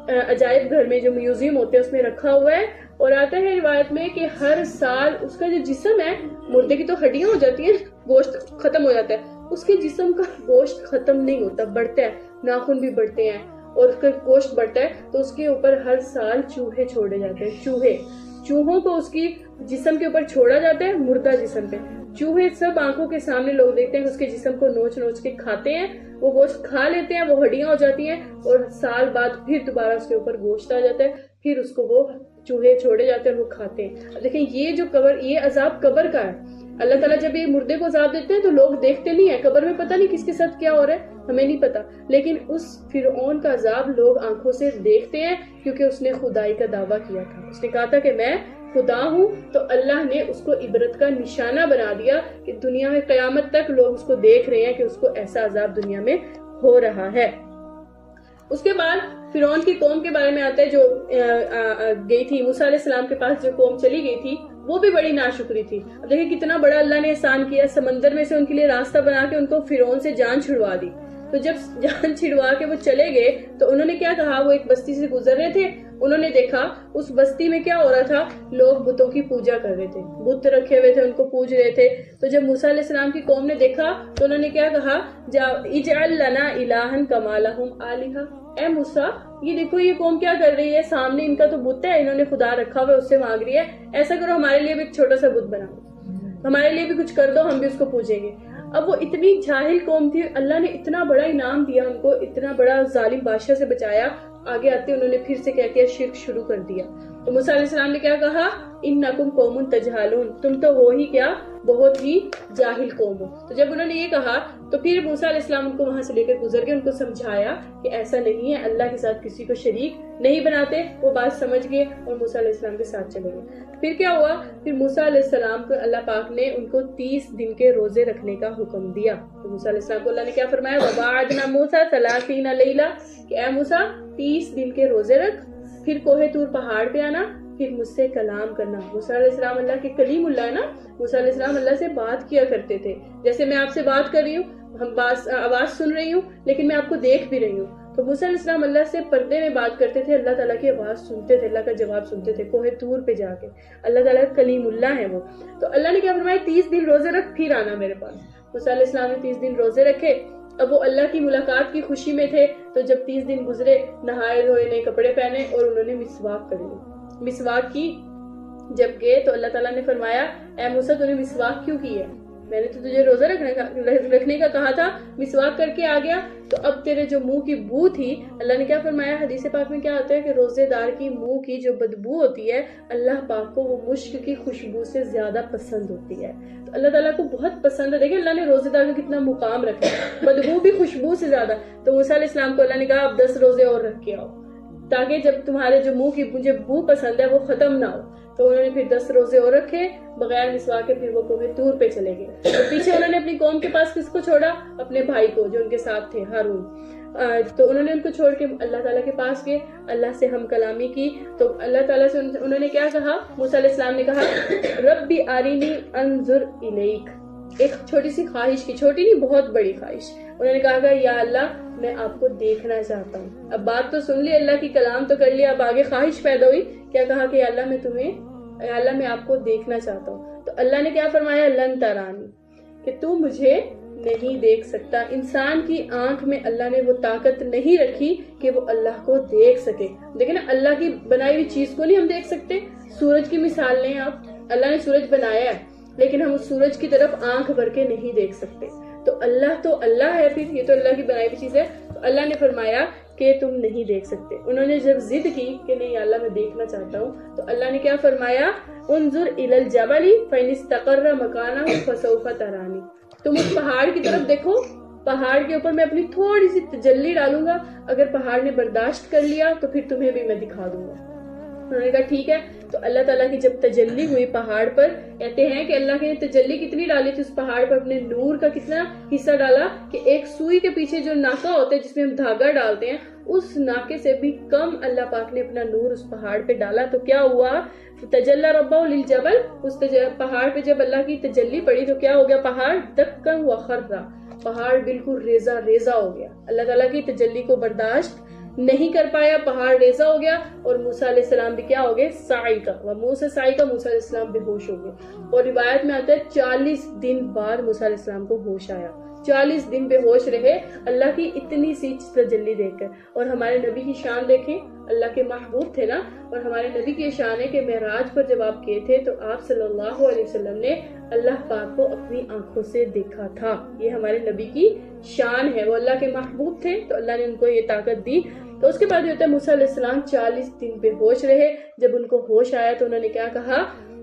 عجائب گھر میں جو میوزیم ہوتے ہیں اس میں رکھا ہوا ہے، اور آتا ہے روایت میں کہ ہر سال اس کا جو جسم ہے، مردے کی تو ہڈیاں ہو جاتی ہیں، گوشت ختم ہو جاتا ہے، اس کے جسم کا گوشت ختم نہیں ہوتا، بڑھتا ہے، ناخن بھی بڑھتے ہیں اور اس کا گوشت بڑھتا ہے، تو اس کے اوپر ہر سال چوہے چھوڑے جاتے ہیں۔ چوہوں کو اس کی جسم کے اوپر چھوڑا جاتا ہے، مردہ جسم پہ۔ چوہے سب آنکھوں کے سامنے لوگ دیکھتے ہیں کہ اس کے جسم کو نوچ نوچ کے کھاتے ہیں، وہ گوشت کھا لیتے ہیں، وہ ہڈیاں ہو جاتی ہیں، اور سال بعد پھر دوبارہ اس کے اوپر گوشت آ جاتا ہے، پھر اس کو وہ چوہے چھوڑے جاتے ہیں اور وہ کھاتے ہیں۔ دیکھیں یہ جو قبر، یہ عذاب قبر کا ہے۔ اللہ تعالیٰ جب یہ مردے کو عذاب دیتے ہیں تو لوگ دیکھتے نہیں ہیں، قبر میں پتہ نہیں کس کے ساتھ کیا ہو رہا ہے، ہمیں نہیں پتا، لیکن اس فرعون کا عذاب لوگ آنکھوں سے دیکھتے ہیں، کیونکہ اس نے خدائی کا دعویٰ کیا تھا، اس نے کہا تھا کہ میں خدا ہوں، تو اللہ نے اس کو عبرت کا نشانہ بنا دیا کہ دنیا میں قیامت تک لوگ اس کو دیکھ رہے ہیں کہ اس کو ایسا عذاب دنیا میں ہو رہا ہے۔ اس کے بعد فرعون کی قوم کے بارے میں آتا ہے، جو گئی تھی موسیٰ علیہ السلام کے پاس، جو قوم چلی گئی تھی وہ بھی بڑی ناشکری تھی۔ اب دیکھیں کتنا بڑا اللہ نے احسان کیا، سمندر میں سے ان کے لیے راستہ بنا کے ان کو فرعون سے جان چھڑوا دی۔ تو جب جان چھڑوا کے وہ چلے گئے تو انہوں نے کیا کہا، وہ ایک بستی سے گزر رہے تھے، انہوں نے دیکھا اس بستی میں کیا ہو رہا تھا، لوگ بتوں کی پوجا کر رہے تھے، بت رکھے ہوئے تھے، ان کو پوج رہے تھے۔ تو جب موسیٰ علیہ السلام کی قوم نے دیکھا تو انہوں نے کیا کہا، اجعل لنا الہا کما لہم آلہہ، اے موسیٰ یہ دیکھو یہ قوم کیا کر رہی ہے، سامنے ان کا تو بت ہے، انہوں نے خدا رکھا ہوا ہے، اس سے مانگ رہی ہے، ایسا کرو ہمارے لیے بھی ایک چھوٹا سا بت بناؤ، ہمارے لیے بھی کچھ کر دو، ہم بھی اس کو پوجیں گے۔ اب وہ اتنی جاہل قوم تھی، اللہ نے اتنا بڑا انعام دیا ان کو، اتنا بڑا ظالم بادشاہ سے بچایا، آگے آتے انہوں نے پھر سے کیا کیا، شرک شروع کر دیا۔ تو موسیٰ علیہ السلام نے کیا کہا، انکم قوم تجہلون، تم تو وہی کیا بہت ہی جاہل قوم ہو۔ تو جب انہوں نے یہ کہا تو پھر موسیٰ علیہ السلام ان کو وہاں سے لے کر گزر گئے، ان کو سمجھایا کہ ایسا نہیں ہے، اللہ کے ساتھ کسی کو شریک نہیں بناتے۔ وہ بات سمجھ گئے اور موسیٰ علیہ السلام کے ساتھ چلے گئے۔ پھر کیا ہوا، پھر موسیٰ علیہ السلام کو اللہ پاک نے ان کو 30 دن کے روزے رکھنے کا حکم دیا۔ تو موسیٰ علیہ السلام کو اللہ نے کیا فرمایا، وَوَعَدْنَا مُوسَىٰ 30 لَيْلَةً، کہ اے موسیٰ 30 دن کے روزے رکھ، پھر کوہ طور پہاڑ پہ آنا، پھر مجھ سے کلام کرنا۔ موسیٰ علیہ السلام اللہ کے کلیم اللہ ہے نا، موسیٰ علیہ السلام اللہ سے بات کیا کرتے تھے، جیسے میں آپ سے بات کر رہی ہوں، ہم آواز سن رہی ہوں لیکن میں آپ کو دیکھ بھی رہی ہوں۔ تو موسیٰ علیہ السلام اللہ سے پردے میں بات کرتے تھے، اللہ تعالیٰ کی آواز سنتے تھے، اللہ کا جواب سنتے تھے کوہ طور پہ جا کے، اللہ تعالیٰ کلیم اللہ ہے وہ۔ تو اللہ نے کیا فرمایا، 30 دن روزے رکھ پھر آنا میرے پاس۔ موسیٰ علیہ السلام نے 30 دن روزے رکھے۔ اب وہ اللہ کی ملاقات کی خوشی میں تھے، تو جب 30 دن گزرے، نہائے دھوئے، نئے کپڑے پہنے اور انہوں نے مسواک کر لی۔ مسواک کی جب گئے تو اللہ تعالیٰ نے فرمایا، اے موسیٰ تو نے مسواک کیوں کی ہے، میں نے تو تجھے روزہ رکھنے کا کہا تھا، مسواک کر کے آ گیا، تو اب تیرے جو منہ کی بو تھی، اللہ نے کیا فرمایا، حدیث پاک میں کیا آتا ہے کہ روزے دار کی منہ کی جو بدبو ہوتی ہے، اللہ پاک کو وہ مشک کی خوشبو سے زیادہ پسند ہوتی ہے۔ تو اللہ تعالیٰ کو بہت پسند ہے، دیکھیں اللہ نے روزے دار کو کتنا مقام رکھا ہے، بدبو بھی خوشبو سے زیادہ۔ تو موسیٰ علیہ السلام کو اللہ نے کہا اب 10 روزے اور رکھ کے آؤ، تاکہ جب تمہارے جو منہ کی مجھے بو پسند ہے وہ ختم نہ ہو۔ تو انہوں نے پھر 10 روزے اور رکھے بغیر مسواک کے، پھر وہ کوہ طور پہ چلے گئے۔ اور پیچھے انہوں نے اپنی قوم کے پاس کس کو چھوڑا، اپنے بھائی کو جو ان کے ساتھ تھے، ہارون۔ تو انہوں نے ان کو چھوڑ کے اللہ تعالیٰ کے پاس گئے، اللہ سے ہم کلامی کی۔ تو اللہ تعالیٰ سے انہوں نے کیا کہا، موسیٰ علیہ السلام نے کہا ربی ارینی انظر الیک، ایک چھوٹی سی خواہش کی، چھوٹی نہیں بہت بڑی خواہش۔ انہوں نے کہا کہ یا اللہ میں آپ کو دیکھنا چاہتا ہوں۔ اب بات تو سن لی، اللہ کی کلام تو کر لیا، اب آگے خواہش پیدا ہوئی، کیا کہا کہ یا اللہ میں آپ کو دیکھنا چاہتا ہوں۔ تو اللہ نے کیا فرمایا، لن ترانی، کہ تو مجھے نہیں دیکھ سکتا۔ انسان کی آنکھ میں اللہ نے وہ طاقت نہیں رکھی کہ وہ اللہ کو دیکھ سکے۔ دیکھیں نا، اللہ کی بنائی ہوئی چیز کو نہیں ہم دیکھ سکتے۔ سورج کی مثال لیں آپ، اللہ نے سورج بنایا ہے لیکن ہم اس سورج کی طرف آنکھ بھر کے نہیں دیکھ سکتے۔ تو اللہ ہے، پھر یہ تو اللہ کی بنائی ہوئی چیز ہے۔ تو اللہ نے فرمایا کہ تم نہیں دیکھ سکتے۔ انہوں نے جب ضد کی کہ نہیں اللہ میں دیکھنا چاہتا ہوں، تو اللہ نے کیا فرمایا، انظر الی الجبل فإن استقر مکانہ فسوف ترانی، تم اس پہاڑ کی طرف دیکھو، پہاڑ کے اوپر میں اپنی تھوڑی سی تجلی ڈالوں گا، اگر پہاڑ نے برداشت کر لیا تو پھر تمہیں بھی میں دکھا دوں گا۔ انہوں نے کہا ٹھیک ہے۔ تو اللہ تعالیٰ کی جب تجلی ہوئی پہاڑ پر، کہتے ہیں کہ اللہ نے تجلی کتنی ڈالی تھی اس پہاڑ پر، اپنے نور کا کتنا حصہ ڈالا کہ ایک سوئی کے پیچھے جو ناکا ہوتا ہے جس میں ہم دھاگا ڈالتے ہیں، اس ناکے سے بھی کم اللہ پاک نے اپنا نور اس پہاڑ پہ ڈالا۔ تو کیا ہوا، تجلی ربہ للجبل، اس پہاڑ پہ جب اللہ کی تجلی پڑی تو کیا ہو گیا، پہاڑ دکا وخرا، پہاڑ بالکل ریزہ ریزہ ہو گیا۔ اللہ تعالیٰ کی تجلی کو برداشت نہیں کر پایا، پہاڑ ریزہ ہو گیا، اور موسیٰ علیہ السلام بھی کیا ہو گئے، صاعقہ، موسیٰ علیہ السلام بے ہوش ہو گئے۔ اور روایت میں آتا ہے 40 دن بعد موسیٰ علیہ السلام کو ہوش آیا، 40 دن بے ہوش رہے اللہ کی اتنی سی تجلی دیکھ کر۔ اور ہمارے نبی کی شان دیکھیں، اللہ کے محبوب تھے نا، اور ہمارے نبی کی شان ہے کہ معراج پر جب آپ گئے تھے تو آپ صلی اللہ علیہ وسلم نے اللہ پاک کو اپنی آنکھوں سے دیکھا تھا۔ یہ ہمارے نبی کی شان ہے، وہ اللہ کے محبوب تھے تو اللہ نے ان کو یہ طاقت دی۔ تو اس کے بعد یہ ہوتا ہے موسیٰ علیہ السلام 40 دن بے ہوش رہے۔ جب ان کو ہوش آیا تو انہوں نے کیا کہا،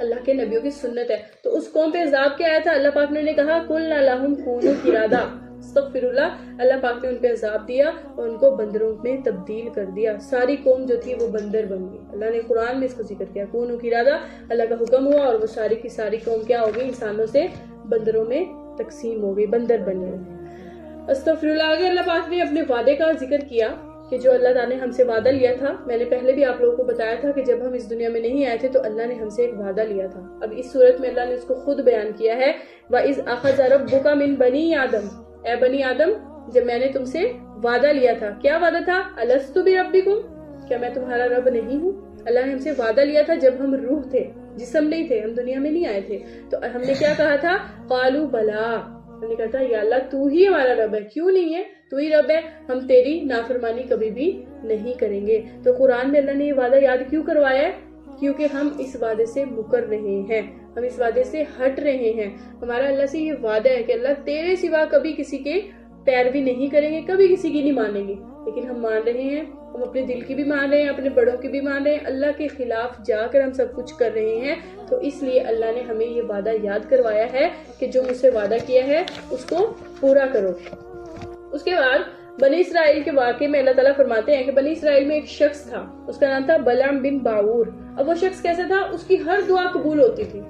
اللہ کے نبیوں کی سنت ہے. تو اس قوم پہ عذاب کیا آیا تھا؟ اللہ پاک نے کہا قُلْنَا لَهُمْ كُونُوا قِرَادًا، استغفر اللہ پاک نے ان پہ عذاب دیا اور ان کو بندروں میں تبدیل کر دیا. ساری قوم جو تھی وہ بندر بن گئی. اللہ نے قرآن میں اس کو ذکر کیا کونوا قِرَادًا، اللہ کا حکم ہوا اور وہ ساری کی ساری قوم کیا ہو گئی؟ انسانوں سے بندروں میں تقسیم ہو گئی، بندر بن گئے. استغفر اللہ. آگے اللہ پاک نے اپنے وعدے کا ذکر کیا کہ جو اللہ تعالیٰ نے ہم سے وعدہ لیا تھا. میں نے پہلے بھی آپ لوگوں کو بتایا تھا کہ جب ہم اس دنیا میں نہیں آئے تھے تو اللہ نے ہم سے ایک وعدہ لیا تھا. اب اس صورت میں اللہ نے اس کو خود بیان کیا ہے. وَإِذْ أَخَذَ رَبُّكَ مِنْ بَنِي آدَمَ، اے بنی آدم جب میں نے تم سے وعدہ لیا تھا. کیا وعدہ تھا؟ أَلَسْتُ بِرَبِّكُمْ، کیا میں تمہارا رب نہیں ہوں؟ اللہ نے ہم سے وعدہ لیا تھا جب ہم روح تھے، جسم نہیں تھے، ہم دنیا میں نہیں آئے تھے. تو ہم نے کیا کہا تھا؟ قَالُوا بَلَىٰ، ہم نے کہا تھا یا اللہ تو ہی ہمارا رب ہے. کیوں نہیں ہے؟ تو ہی رب ہے، ہم تیری نافرمانی کبھی بھی نہیں کریں گے. تو قرآن میں اللہ نے یہ وعدہ یاد کیوں کروایا ہے؟ کیونکہ ہم اس وعدے سے مکر رہے ہیں، ہم اس وعدے سے ہٹ رہے ہیں. ہمارا اللہ سے یہ وعدہ ہے کہ اللہ تیرے سوا کبھی کسی کے پیروی نہیں کریں گے، کبھی کسی کی نہیں مانیں گے. لیکن ہم مان رہے ہیں، ہم اپنے دل کی بھی مان رہے ہیں، اپنے بڑوں کی بھی مان رہے ہیں، اللہ کے خلاف جا کر ہم سب کچھ کر رہے ہیں. تو اس لیے اللہ نے ہمیں یہ وعدہ یاد کروایا ہے کہ جو مجھ سے وعدہ کیا ہے اس کو پورا کرو. اس کے بعد بنی اسرائیل کے واقعے میں اللہ تعالیٰ فرماتے ہیں کہ بنی اسرائیل میں ایک شخص تھا، اس کا نام تھا بلعام بن باعور. اب وہ شخص کیسا تھا؟ اس کی ہر دعا قبول ہوتی تھی،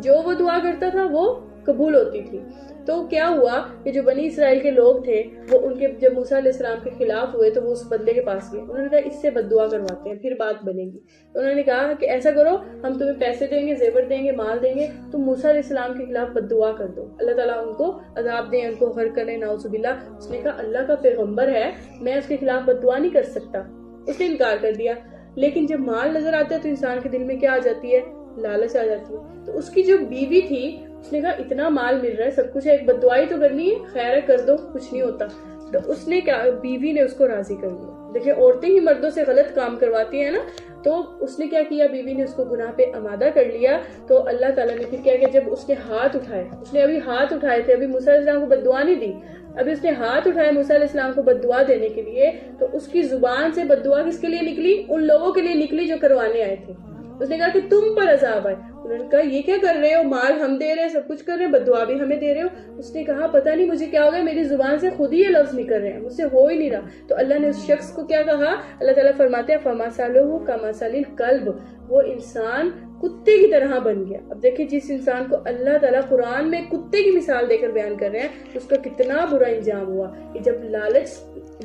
جو وہ دعا کرتا تھا وہ قبول ہوتی تھی. تو کیا ہوا کہ جو بنی اسرائیل کے لوگ تھے وہ ان کے جب موسیٰ علیہ السلام کے خلاف ہوئے تو وہ اس بندے کے پاس گئے. انہوں نے کہا اس سے بد دعا کرواتے ہیں پھر بات بنے گی. انہوں نے کہا کہ ایسا کرو ہم تمہیں پیسے دیں گے، زیور دیں گے، مال دیں گے، تم موسیٰ علیہ السلام کے خلاف بد دعا کر دو، اللہ تعالیٰ ان کو عذاب دیں، ان کو غرق کرے، نعوذ باللہ. اس نے کہا اللہ کا پیغمبر ہے، میں اس کے خلاف بد دعا نہیں کر سکتا. اس نے انکار کر دیا. لیکن جب مال نظر آتا ہے تو انسان کے دل میں کیا آ جاتی ہے؟ لالچ آ جاتی ہے. تو اس کی جو بیوی تھی اس نے کہا اتنا مال مل رہا ہے، سب کچھ ہے، ایک بد دعائی تو کرنی ہے، خیر ہے کر دو، کچھ نہیں ہوتا. تو اس نے کیا، بیوی نے اس کو راضی کر دیا. دیکھیں عورتیں ہی مردوں سے غلط کام کرواتی ہیں نا. تو اس نے کیا کیا، بیوی نے اس کو گناہ پہ آمادہ کر لیا. تو اللہ تعالیٰ نے پھر کیا کہ جب اس نے ہاتھ اٹھائے، اس نے ابھی ہاتھ اٹھائے تھے، ابھی موسیٰ علیہ السلام کو بد دعا نہیں دی، ابھی اس نے ہاتھ اٹھائے موسیٰ علیہ السلام کو بد دعا دینے کے لیے. تو اس کی زبان سے بد دعا کس کے لیے نکلی؟ ان لوگوں کے لیے نکلی جو کروانے آئے تھے. اس نے کہا کہ تم پر عذاب آئے. انہوں نے کہا یہ کیا کر رہے ہو، مال ہم دے رہے ہیں، سب کچھ کر رہے ہیں، بد دعا بھی ہمیں دے رہے ہو. اس نے کہا پتہ نہیں مجھے کیا ہو گیا، میری زبان سے خود ہی یہ لفظ نکل رہے ہیں، مجھ سے ہو ہی نہیں رہا. تو اللہ نے اس شخص کو کیا کہا؟ اللہ تعالیٰ فرماتے ہیں فَمَثَلُهُ كَمَثَلِ الْكَلْبِ، وہ انسان کتے کی طرح بن گیا. اب دیکھیں جس انسان کو اللہ تعالیٰ قرآن میں کتے کی مثال دے کر بیان کر رہے ہیں اس کا کتنا برا انجام ہوا کہ جب لالچ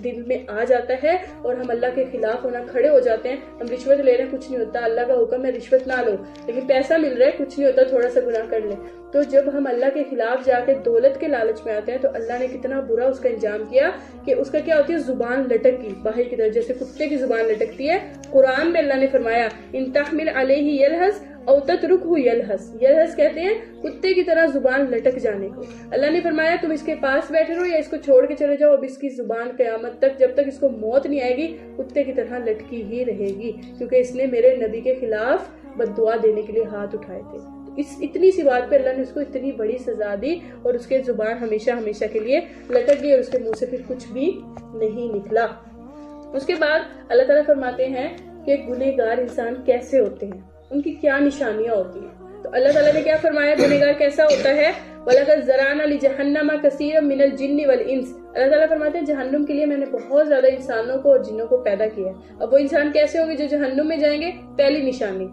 دل میں آ جاتا ہے اور ہم اللہ کے خلاف ہونا کھڑے ہو جاتے ہیں. ہم رشوت لے رہے ہیں، کچھ نہیں ہوتا، اللہ کا حکم ہے رشوت نہ لو، لیکن پیسہ مل رہا ہے، کچھ نہیں ہوتا، تھوڑا سا گناہ کر لیں. تو جب ہم اللہ کے خلاف جا کے دولت کے لالچ میں آتے ہیں تو اللہ نے کتنا برا اس کا انجام کیا کہ اس کا کیا ہوتی ہے، زبان لٹک کی باہر کی طرف، جیسے کتے کی زبان لٹکتی ہے. قرآن میں اللہ نے فرمایا ان تحمل علیہ یلہز او تترکہ یلہز، یلہز کہتے ہیں کتے کی طرح زبان لٹک جانے کو. اللہ نے فرمایا تم اس کے پاس بیٹھے رہو یا اس کو چھوڑ کے چلے جاؤ، اب اس کی زبان قیامت تک جب تک اس کو موت نہیں آئے گی کتے کی طرح لٹکی ہی رہے گی، کیونکہ اس نے میرے نبی کے خلاف بد دعا دینے کے لیے ہاتھ اٹھائے تھے. اس اتنی سی بات پہ اللہ نے اس کو اتنی بڑی سزا دی اور اس کے زبان ہمیشہ ہمیشہ کے لیے لٹک گئی اور اس کے منہ سے پھر کچھ بھی نہیں نکلا. اس کے بعد اللہ تعالیٰ فرماتے ہیں کہ گنہگار انسان کیسے ہوتے ہیں، ان کی کیا نشانیاں ہوتی ہیں. تو اللہ تعالیٰ نے کیا فرمایا گنہگار کیسا ہوتا ہے؟ وَلَقَدْ زَرَعْنَا لِجَهَنَّمَ كَثِيرًا مِنَ الْجِنِّ وَالْإِنسِ، اللہ تعالیٰ فرماتے ہیں جہنم کے لیے میں نے بہت زیادہ انسانوں کو اور جنوں کو پیدا کیا. اب وہ انسان کیسے ہوں گے جو جہنم میں جائیں گے؟ پہلی نشانی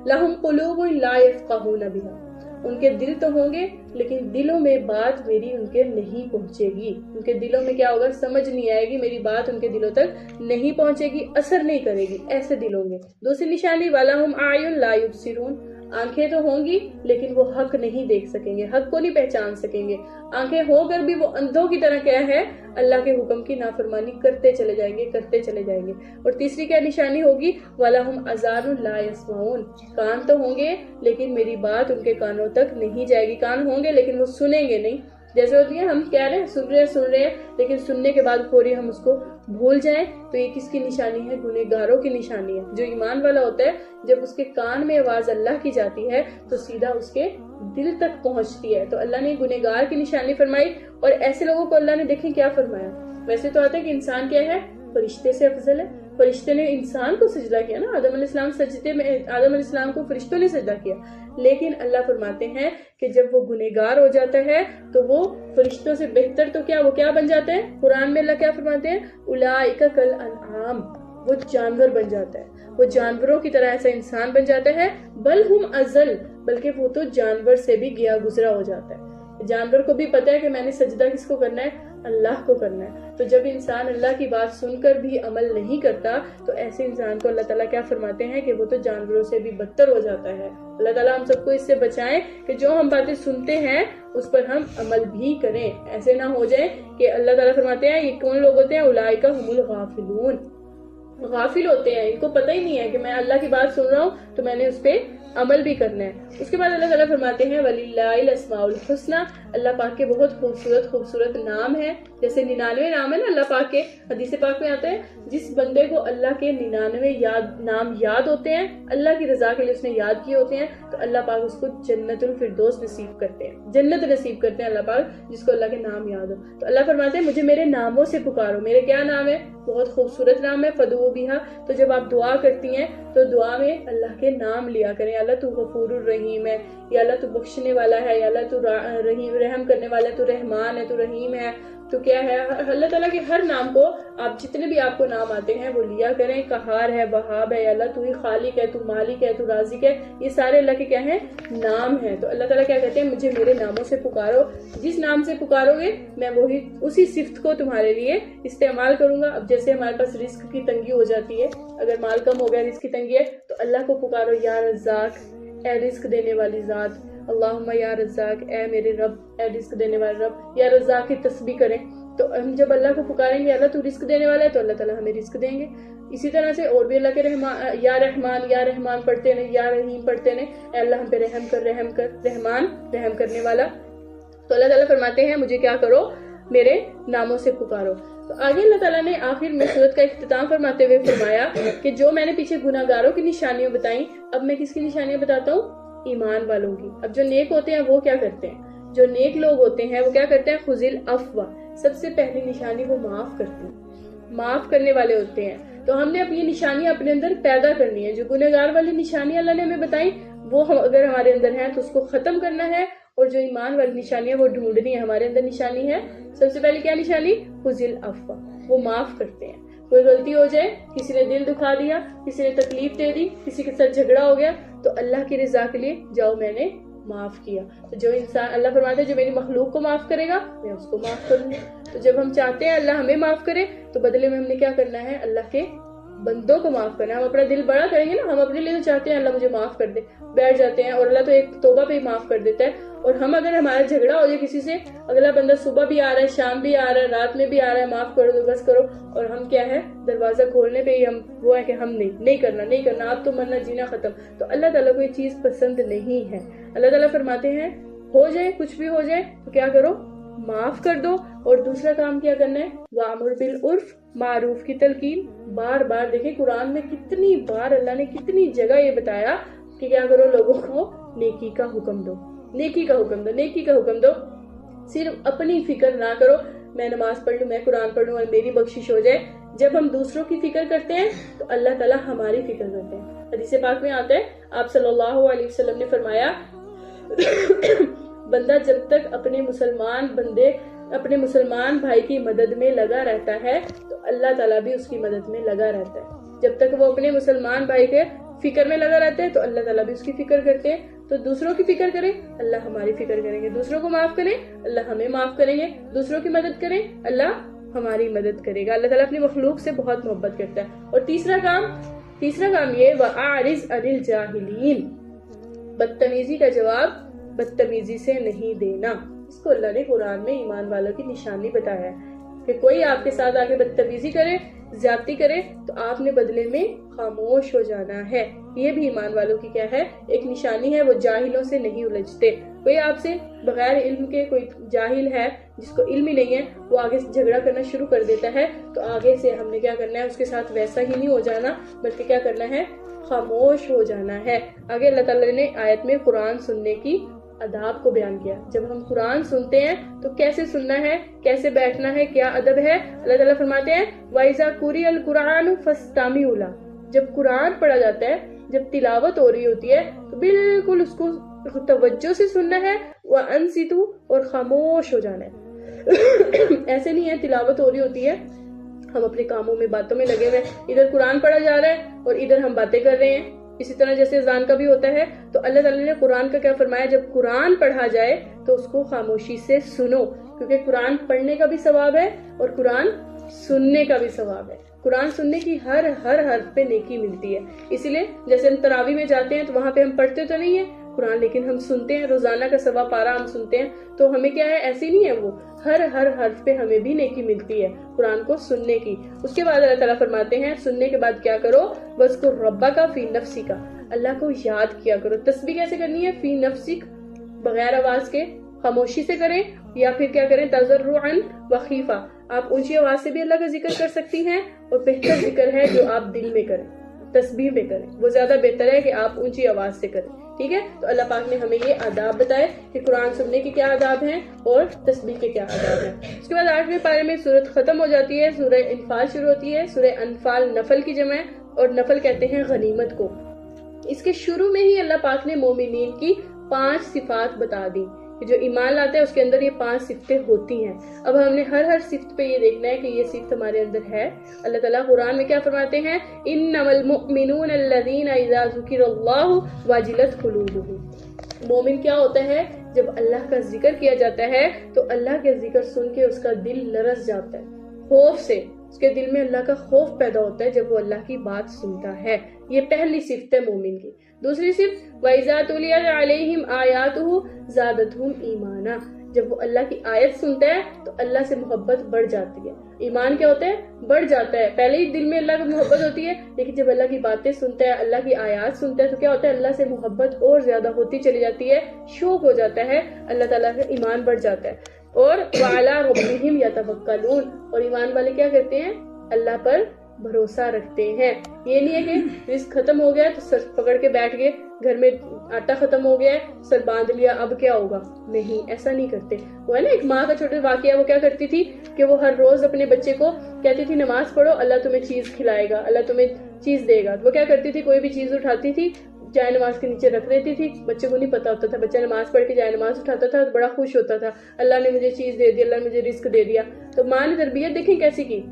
لَهُمْ قُلُوبٌ لَا يَفْقَهُونَ بِهَا، ان کے دل تو ہوں گے لیکن دلوں میں بات میری ان کے نہیں پہنچے گی. ان کے دلوں میں کیا ہوگا؟ سمجھ نہیں آئے گی، میری بات ان کے دلوں تک نہیں پہنچے گی، اثر نہیں کرے گی، ایسے دل ہوں گے. دوسری نشانی وَلَهُمْ أَعْيُنٌ لَا يُبْصِرُونَ، آنکھیں تو ہوں گی لیکن وہ حق نہیں دیکھ سکیں گے، حق کو نہیں پہچان سکیں گے. آنکھیں ہو کر بھی وہ اندھوں کی طرح کیا ہے، اللہ کے حکم کی نافرمانی کرتے چلے جائیں گے، کرتے چلے جائیں گے. اور تیسری کیا نشانی ہوگی؟ وَلَهُمْ آذَانٌ لَا يَسْمَعُونَ، کان تو ہوں گے لیکن میری بات ان کے کانوں تک نہیں جائے گی. کان ہوں گے لیکن وہ سنیں گے نہیں. جیسے ہوتی ہے ہم کہہ رہے ہیں سن رہے ہیں لیکن سننے کے بعد فوری ہم اس کو بھول جائیں. تو یہ کس کی نشانی ہے؟ گنہگاروں کی نشانی ہے. جو ایمان والا ہوتا ہے جب اس کے کان میں آواز اللہ کی جاتی ہے تو سیدھا اس کے دل تک پہنچتی ہے. تو اللہ نے گنہگار کی نشانی فرمائی. اور ایسے لوگوں کو اللہ نے دیکھیں کیا فرمایا. ویسے تو آتا ہے کہ انسان کیا ہے، فرشتے سے افضل ہے، فرشتے نے انسان کو سجدہ کیا نا، آدم علیہ السلام سجدے میں، آدم علیہ السلام کو فرشتوں نے سجدہ کیا، لیکن اللہ فرماتے ہیں کہ جب وہ گنہگار ہو جاتا ہے تو وہ فرشتوں سے بہتر تو کیا، وہ کیا بن جاتا ہے؟ قرآن میں اللہ کیا فرماتے ہیں؟ اولئک کالانعام، وہ جانور بن جاتا ہے، وہ جانوروں کی طرح ایسا انسان بن جاتا ہے، بل ہم اضل، بلکہ وہ تو جانور سے بھی گیا گزرا ہو جاتا ہے۔ جانور کو بھی پتا ہے کہ میں نے سجدہ کس کو کرنا ہے؟ اللہ کو کرنا ہے۔ تو جب انسان اللہ کی بات سن کر بھی عمل نہیں کرتا تو ایسے انسان کو اللہ تعالیٰ کیا فرماتے ہیں کہ وہ تو جانوروں سے بھی بدتر ہو جاتا ہے۔ اللہ تعالیٰ ہم سب کو اس سے بچائیں کہ جو ہم باتیں سنتے ہیں اس پر ہم عمل بھی کریں، ایسے نہ ہو جائے کہ اللہ تعالیٰ فرماتے ہیں یہ کون لوگ ہوتے ہیں؟ اولئک هم الغافلون، غافل ہوتے ہیں، ان کو پتہ ہی نہیں ہے کہ میں اللہ کی بات سن رہا ہوں تو میں نے اس پہ عمل بھی کرنا ہے۔ اس کے بعد اللہ تعالیٰ فرماتے ہیں وَلِلَّهِ الْأَسْمَاءُ الْحُسْنَى، اللہ پاک کے بہت خوبصورت خوبصورت نام ہے، جیسے 99 نام ہے نا اللہ پاک کے، حدیث پاک میں آتا ہے جس بندے کو اللہ کے 99 نام یاد ہوتے ہیں، اللہ کی رضا کے لیے اس نے یاد کیے ہوتے ہیں، تو اللہ پاک اس کو جنت الفردوس نصیب کرتے ہیں، جنت نصیب کرتے ہیں اللہ پاک جس کو اللہ کے نام یاد ہو۔ تو اللہ فرماتے ہیں مجھے میرے ناموں سے پکارو، میرے کیا نام ہے؟ بہت خوبصورت نام ہے، فدعوا بہا، تو جب آپ دعا کرتی ہیں تو دعا میں اللہ کے نام لیا کریں، اللہ تو غفور الرحیم ہے، یا اللہ تو بخشنے والا ہے، یا اللہ تو رحم کرنے والا ہے، تو رحمان ہے، تو رحیم ہے، تو کیا ہے؟ اللہ تعالیٰ کے ہر نام کو آپ جتنے بھی آپ کو نام آتے ہیں وہ لیا کریں، قہار ہے، وہاب ہے، یا اللہ تو ہی خالق ہے، تو مالک ہے، تو رازق ہے، یہ سارے اللہ کے کیا ہیں؟ نام ہیں۔ تو اللہ تعالیٰ کیا کہتے ہیں مجھے میرے ناموں سے پکارو، جس نام سے پکارو گے میں وہی اسی صفت کو تمہارے لیے استعمال کروں گا۔ اب جیسے ہمارے پاس رزق کی تنگی ہو جاتی ہے، اگر مال کم ہو گیا، رزق کی تنگی ہے، تو اللہ کو پکارو یا رزاق، اے رزق دینے والی ذات، اللہم یا رزاق، اے میرے رب، اے رزق دینے والے رب، یا رزاق کی تسبیح کریں۔ تو ہم جب اللہ کو پکاریں گے اللہ تو رزق دینے والا ہے تو اللہ تعالیٰ ہمیں رزق دیں گے۔ اسی طرح سے اور بھی اللہ کے یا رحمان پڑھتے ہیں، یا رحیم پڑھتے ہیں، اے اللہ ہم پہ رحم کر، رحم کر، رحمان رحم کرنے والا۔ تو اللہ تعالیٰ فرماتے ہیں مجھے کیا کرو؟ میرے ناموں سے پکارو۔ تو آگے اللہ تعالیٰ نے آخر میں سورت کا اختتام فرماتے ہوئے فرمایا کہ جو میں نے پیچھے گناہ گاروں کی نشانیاں بتائیں، اب میں کس کی نشانیاں بتاتا ہوں؟ ایمان والوں کی۔ اب جو نیک ہوتے ہیں وہ کیا کرتے ہیں؟ جو نیک لوگ ہوتے ہیں وہ کیا کرتے ہیں؟ خذل العفو، سب سے پہلی نشانی وہ معاف کرتے ہیں، معاف کرنے والے ہوتے ہیں۔ تو ہم نے اب یہ نشانیاں اپنے اندر پیدا کرنی ہے، جو گنہگار والی نشانیاں اللہ نے ہمیں بتائیں وہ اگر ہمارے اندر ہیں تو اس کو ختم کرنا ہے، اور جو ایمان والی نشانیاں وہ ڈھونڈنی ہے۔ ہمارے اندر نشانی ہے سب سے پہلی کیا نشانی؟ خذل العفو، وہ معاف کرتے ہیں۔ کوئی غلطی ہو جائے، کسی نے دل دکھا دیا، کسی نے تکلیف دے دی، کسی کے ساتھ جھگڑا ہو گیا، تو اللہ کی رضا کے لیے جاؤ میں نے معاف کیا۔ تو جو انسان، اللہ فرماتے ہیں جو میری مخلوق کو معاف کرے گا میں اس کو معاف کروں گی۔ تو جب ہم چاہتے ہیں اللہ ہمیں معاف کرے تو بدلے میں ہم نے کیا کرنا ہے؟ اللہ کے بندوں کو معاف کرنا ہے۔ ہم اپنا دل بڑا کریں گے نا، ہم اپنے لیے تو چاہتے ہیں اللہ مجھے معاف کر دے، بیٹھ جاتے ہیں، اور اللہ تو ایک توبہ پہ ہی معاف کر دیتا ہے۔ اور ہم اگر ہمارا جھگڑا ہو جائے کسی سے، اگلا بندہ صبح بھی آ رہا ہے، شام بھی آ رہا ہے، رات میں بھی آ رہا ہے، معاف کرو تو بس کرو، اور ہم کیا ہے دروازہ کھولنے پہ ہی ہم وہ ہے کہ ہم نہیں کرنا، اب تو مرنا جینا ختم۔ تو اللہ تعالیٰ کو یہ چیز پسند نہیں ہے۔ اللہ تعالیٰ فرماتے ہیں ہو جائے کچھ بھی ہو جائے تو کیا کرو؟ معاف کر دو۔ اور دوسرا کام کیا کرنا ہے؟ وَأَمُرْ بِالْعُرْفِ، معروف کی تلقین۔ بار بار دیکھیں قرآن میں کتنی بار اللہ نے کتنی جگہ یہ بتایا کہ کیا کرو؟ لوگوں کو نیکی کا حکم دو، نیکی کا حکم دو، نیکی کا حکم دو۔ صرف اپنی فکر نہ کرو میں نماز پڑھ لوں، میں قرآن پڑھ لوں اور میری بخشش ہو جائے۔ جب ہم دوسروں کی فکر کرتے ہیں تو اللہ تعالیٰ ہماری فکر کرتے ہیں۔ حدیث پاک میں آتا ہے آپ صلی اللہ علیہ وسلم نے فرمایا بندہ جب تک اپنے مسلمان بھائی کی مدد میں لگا رہتا ہے تو اللہ تعالیٰ بھی اس کی مدد میں لگا رہتا ہے۔ جب تک وہ اپنے مسلمان بھائی کے فکر میں لگا رہتا ہے تو اللہ تعالیٰ بھی اس کی فکر کرتے ہیں۔ تو دوسروں کی فکر کریں اللہ ہماری فکر کریں گے، دوسروں کو معاف کریں اللہ ہمیں معاف کریں گے، دوسروں کی مدد کریں اللہ ہماری مدد کرے گا۔ اللہ تعالیٰ اپنی مخلوق سے بہت محبت کرتا ہے۔ اور تیسرا کام یہ وَأَعْرِضْ عَنِ الْجَاهِلِينَ، بدتمیزی کا جواب بدتمیزی سے نہیں دینا۔ اس کو اللہ نے قرآن میں ایمان والوں کی نشانی بتایا ہے کہ کوئی آپ کے ساتھ آ کے بدتمیزی کرے، زیادتی کرے تو آپ نے بدلے میں خاموش ہو جانا ہے۔ یہ بھی ایمان والوں کی کیا ہے؟ ایک نشانی ہے، وہ جاہلوں سے نہیں الجھتے۔ کوئی آپ سے بغیر علم کے، کوئی جاہل ہے جس کو علم ہی نہیں ہے، وہ آگے سے جھگڑا کرنا شروع کر دیتا ہے تو آگے سے ہم نے کیا کرنا ہے؟ اس کے ساتھ ویسا ہی نہیں ہو جانا بلکہ کیا کرنا ہے؟ خاموش ہو جانا ہے۔ آگے اللہ تعالیٰ نے آیت میں قرآن سننے کی اداب کو بیان کیا. جب ہم قرآن سنتے ہیں تو کیسے سننا ہے, کیسے بیٹھنا ہے, کیا ادب ہے. اللہ تعالیٰ فرماتے ہیں وَإِذَا قُرِئَ الْقُرْآنُ فَاسْتَمِعُوا لَهُ. جب قرآن پڑھا جاتا ہے, جب تلاوت ہو رہی ہوتی ہے تو بالکل اس کو توجہ سے سننا ہے. وَأَنصِتُوا, اور خاموش ہو جانا ہے. ایسے نہیں ہے تلاوت ہو رہی ہوتی ہے, ہم اپنے کاموں میں باتوں میں لگے ہوئے, ادھر قرآن پڑھا جا رہا ہے اور ادھر ہم باتیں کر رہے ہیں. اسی طرح جیسے اذان کا بھی ہوتا ہے, تو اللہ تعالیٰ نے قرآن کا کیا فرمایا, جب قرآن پڑھا جائے تو اس کو خاموشی سے سنو, کیونکہ قرآن پڑھنے کا بھی ثواب ہے اور قرآن سننے کا بھی ثواب ہے. قرآن سننے کی ہر حرف پہ نیکی ملتی ہے. اسی لیے جیسے ہم تراویح میں جاتے ہیں تو وہاں پہ ہم پڑھتے تو نہیں ہیں قرآن, لیکن ہم سنتے ہیں, روزانہ کا 1.25 پارہ ہم سنتے ہیں. تو ہمیں کیا ہے, ایسی نہیں ہے, وہ ہر حرف پہ ہمیں بھی نیکی ملتی ہے قرآن کو سننے کی. اس کے بعد اللہ تعالیٰ فرماتے ہیں سننے کے بعد کیا کرو, وَاذْكُرْ رَبَّكَ فِي نَفْسِكَ, اللہ کو یاد کیا کرو. تسبیح کیسے کرنی ہے, فی نفسک, بغیر آواز کے, خاموشی سے کریں, یا پھر کیا کریں, تضرعاً وخیفہ, آپ اونچی آواز سے بھی اللہ کا ذکر کر سکتی ہیں, اور بہتر ذکر ہے جو آپ دل میں کریں, تسبیح میں کریں, وہ زیادہ بہتر ہے کہ آپ اونچی آواز سے کریں. ٹھیک ہے, تو اللہ پاک نے ہمیں یہ آداب بتائے کہ قرآن سننے کے کیا آداب ہیں اور تسبیح کے کیا آداب ہیں. اس کے بعد 8ویں پارے میں سورت ختم ہو جاتی ہے, سورہ انفال شروع ہوتی ہے. سورہ انفال نفل کی جمع ہے, اور نفل کہتے ہیں غنیمت کو. اس کے شروع میں ہی اللہ پاک نے مومنین کی 5 صفات بتا دی کہ جو ایمان لاتا ہے اس کے اندر یہ 5 صفتیں ہوتی ہیں. اب ہم نے ہر صفت پہ یہ دیکھنا ہے کہ یہ صفت ہمارے اندر ہے. اللہ تعالیٰ قرآن میں کیا فرماتے ہیں, انما المؤمنون الذین اذا ذکر اللہ وجلت قلوبہم. مومن کیا ہوتا ہے, جب اللہ کا ذکر کیا جاتا ہے تو اللہ کے ذکر سن کے اس کا دل لرز جاتا ہے خوف سے, اس کے دل میں اللہ کا خوف پیدا ہوتا ہے جب وہ اللہ کی بات سنتا ہے. یہ پہلی صفت ہے مومن کی. دوسری صفت وَإِذَا تُلِيَتْ عَلَيْهِمْ آيَاتُهُ زَادَتْهُمْ إِيمَانًا, جب وہ اللہ کی آیت سنتا ہے تو اللہ سے محبت بڑھ جاتی ہے. ایمان کیا ہوتا ہے, بڑھ جاتا ہے. پہلے ہی دل میں اللہ کی محبت ہوتی ہے, لیکن جب اللہ کی باتیں سنتا ہے, اللہ کی آیات سنتا ہے, تو کیا ہوتا ہے, اللہ سے محبت اور زیادہ ہوتی چلی جاتی ہے, شوق ہو جاتا ہے, اللہ تعالیٰ کا ایمان بڑھ جاتا ہے. اور وَعَلَىٰ رَبِّهِمْ يَتَوَكَّلُونَ, اور ایمان والے کیا کرتے ہیں, اللہ پر بھروسہ رکھتے ہیں. یہ نہیں ہے کہ رزق ختم ہو گیا تو سر پکڑ کے بیٹھ گئے, گھر میں آٹا ختم ہو گیا ہے, سر باندھ لیا, اب کیا ہوگا. نہیں, ایسا نہیں کرتے. وہ ہے نا ایک ماں کا چھوٹا واقعہ, وہ کیا کرتی تھی کہ وہ ہر روز اپنے بچے کو کہتی تھی نماز پڑھو, اللہ تمہیں چیز کھلائے گا, اللہ تمہیں چیز دے گا. وہ کیا کرتی تھی, کوئی بھی چیز اٹھاتی تھی, جائے نماز کے نیچے رکھ دیتی تھی. بچے کو نہیں پتا ہوتا تھا, بچہ نماز پڑھ کے جائے نماز اٹھاتا تھا, بڑا خوش ہوتا تھا, اللہ نے مجھے چیز دے دی, اللہ نے مجھے رزق دے دیا. تو ماں نے تربیت دیکھیں کیسی کی.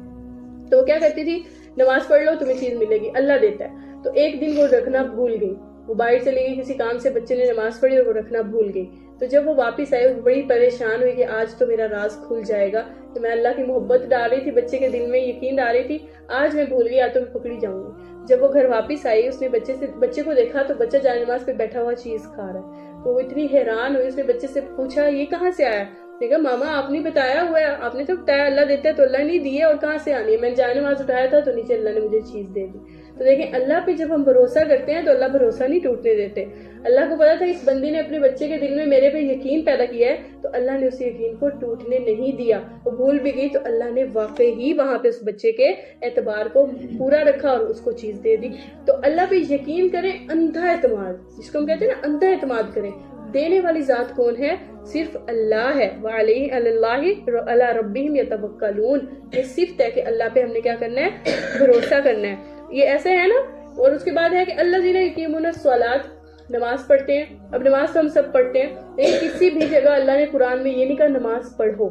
تو وہ کیا کرتی تھی, نماز پڑھ لو تمہیں چیز ملے گی, اللہ دیتا ہے. تو ایک دن وہ رکھنا بھول گئی, وہ باہر چلی گئی کسی کام سے, بچے نے نماز پڑھی اور وہ رکھنا بھول گئی. تو جب وہ واپس آئے, وہ بڑی پریشان ہوئی کہ آج تو میرا راز کھل جائے گا. تو میں اللہ کی محبت ڈال رہی تھی, بچے کے دل میں یقین ڈال رہی تھی, آج میں بھول گئی, آج تو میں پکڑی جاؤں گی. جب وہ گھر واپس آئی, اس نے بچے کو دیکھا تو بچہ جائے نماز پہ بیٹھا ہوا چیز کھا رہا ہے. تو وہ اتنی حیران ہوئی, اس نے بچے سے پوچھا یہ کہاں سے آیا. دیکھا ماما آپ نے بتایا ہوا ہے, آپ نے تو بتایا اللہ دیتا ہے, تو اللہ نہیں دی ہے, اور کہاں سے آنی ہے. میں نے جائے نماز اٹھایا تھا تو نیچے اللہ نے مجھے چیز دے دی. تو دیکھیں اللہ پہ جب ہم بھروسہ کرتے ہیں تو اللہ بھروسہ نہیں ٹوٹنے دیتے. اللہ کو پتا تھا اس بندی نے اپنے بچے کے دل میں میرے پہ یقین پیدا کیا ہے, تو اللہ نے اس یقین کو ٹوٹنے نہیں دیا. وہ بھول بھی گئی تو اللہ نے واقعی ہی وہاں پہ اس بچے کے اعتبار کو پورا رکھا اور اس کو چیز دے دی. تو اللہ پہ یقین کریں, اندھا اعتماد جس کو ہم کہتے ہیں نا, اندھا اعتماد کریں. دینے والی ذات کون ہے, صرف اللہ ہے. وَعَلَيْهِ عَلَى رَبِّهِمْ يَتَوَكَّلُونَ, یہ صفت ہے کہ اللہ پہ ہم نے کیا کرنا ہے, بھروسہ کرنا ہے. یہ ایسے ہے نا. اور اس کے بعد ہے کہ الذین یقیمون الصلاۃ, نماز پڑھتے ہیں. اب نماز تو ہم سب پڑھتے ہیں, لیکن کسی بھی جگہ اللہ نے قرآن میں یہ نہیں کہا نماز پڑھو.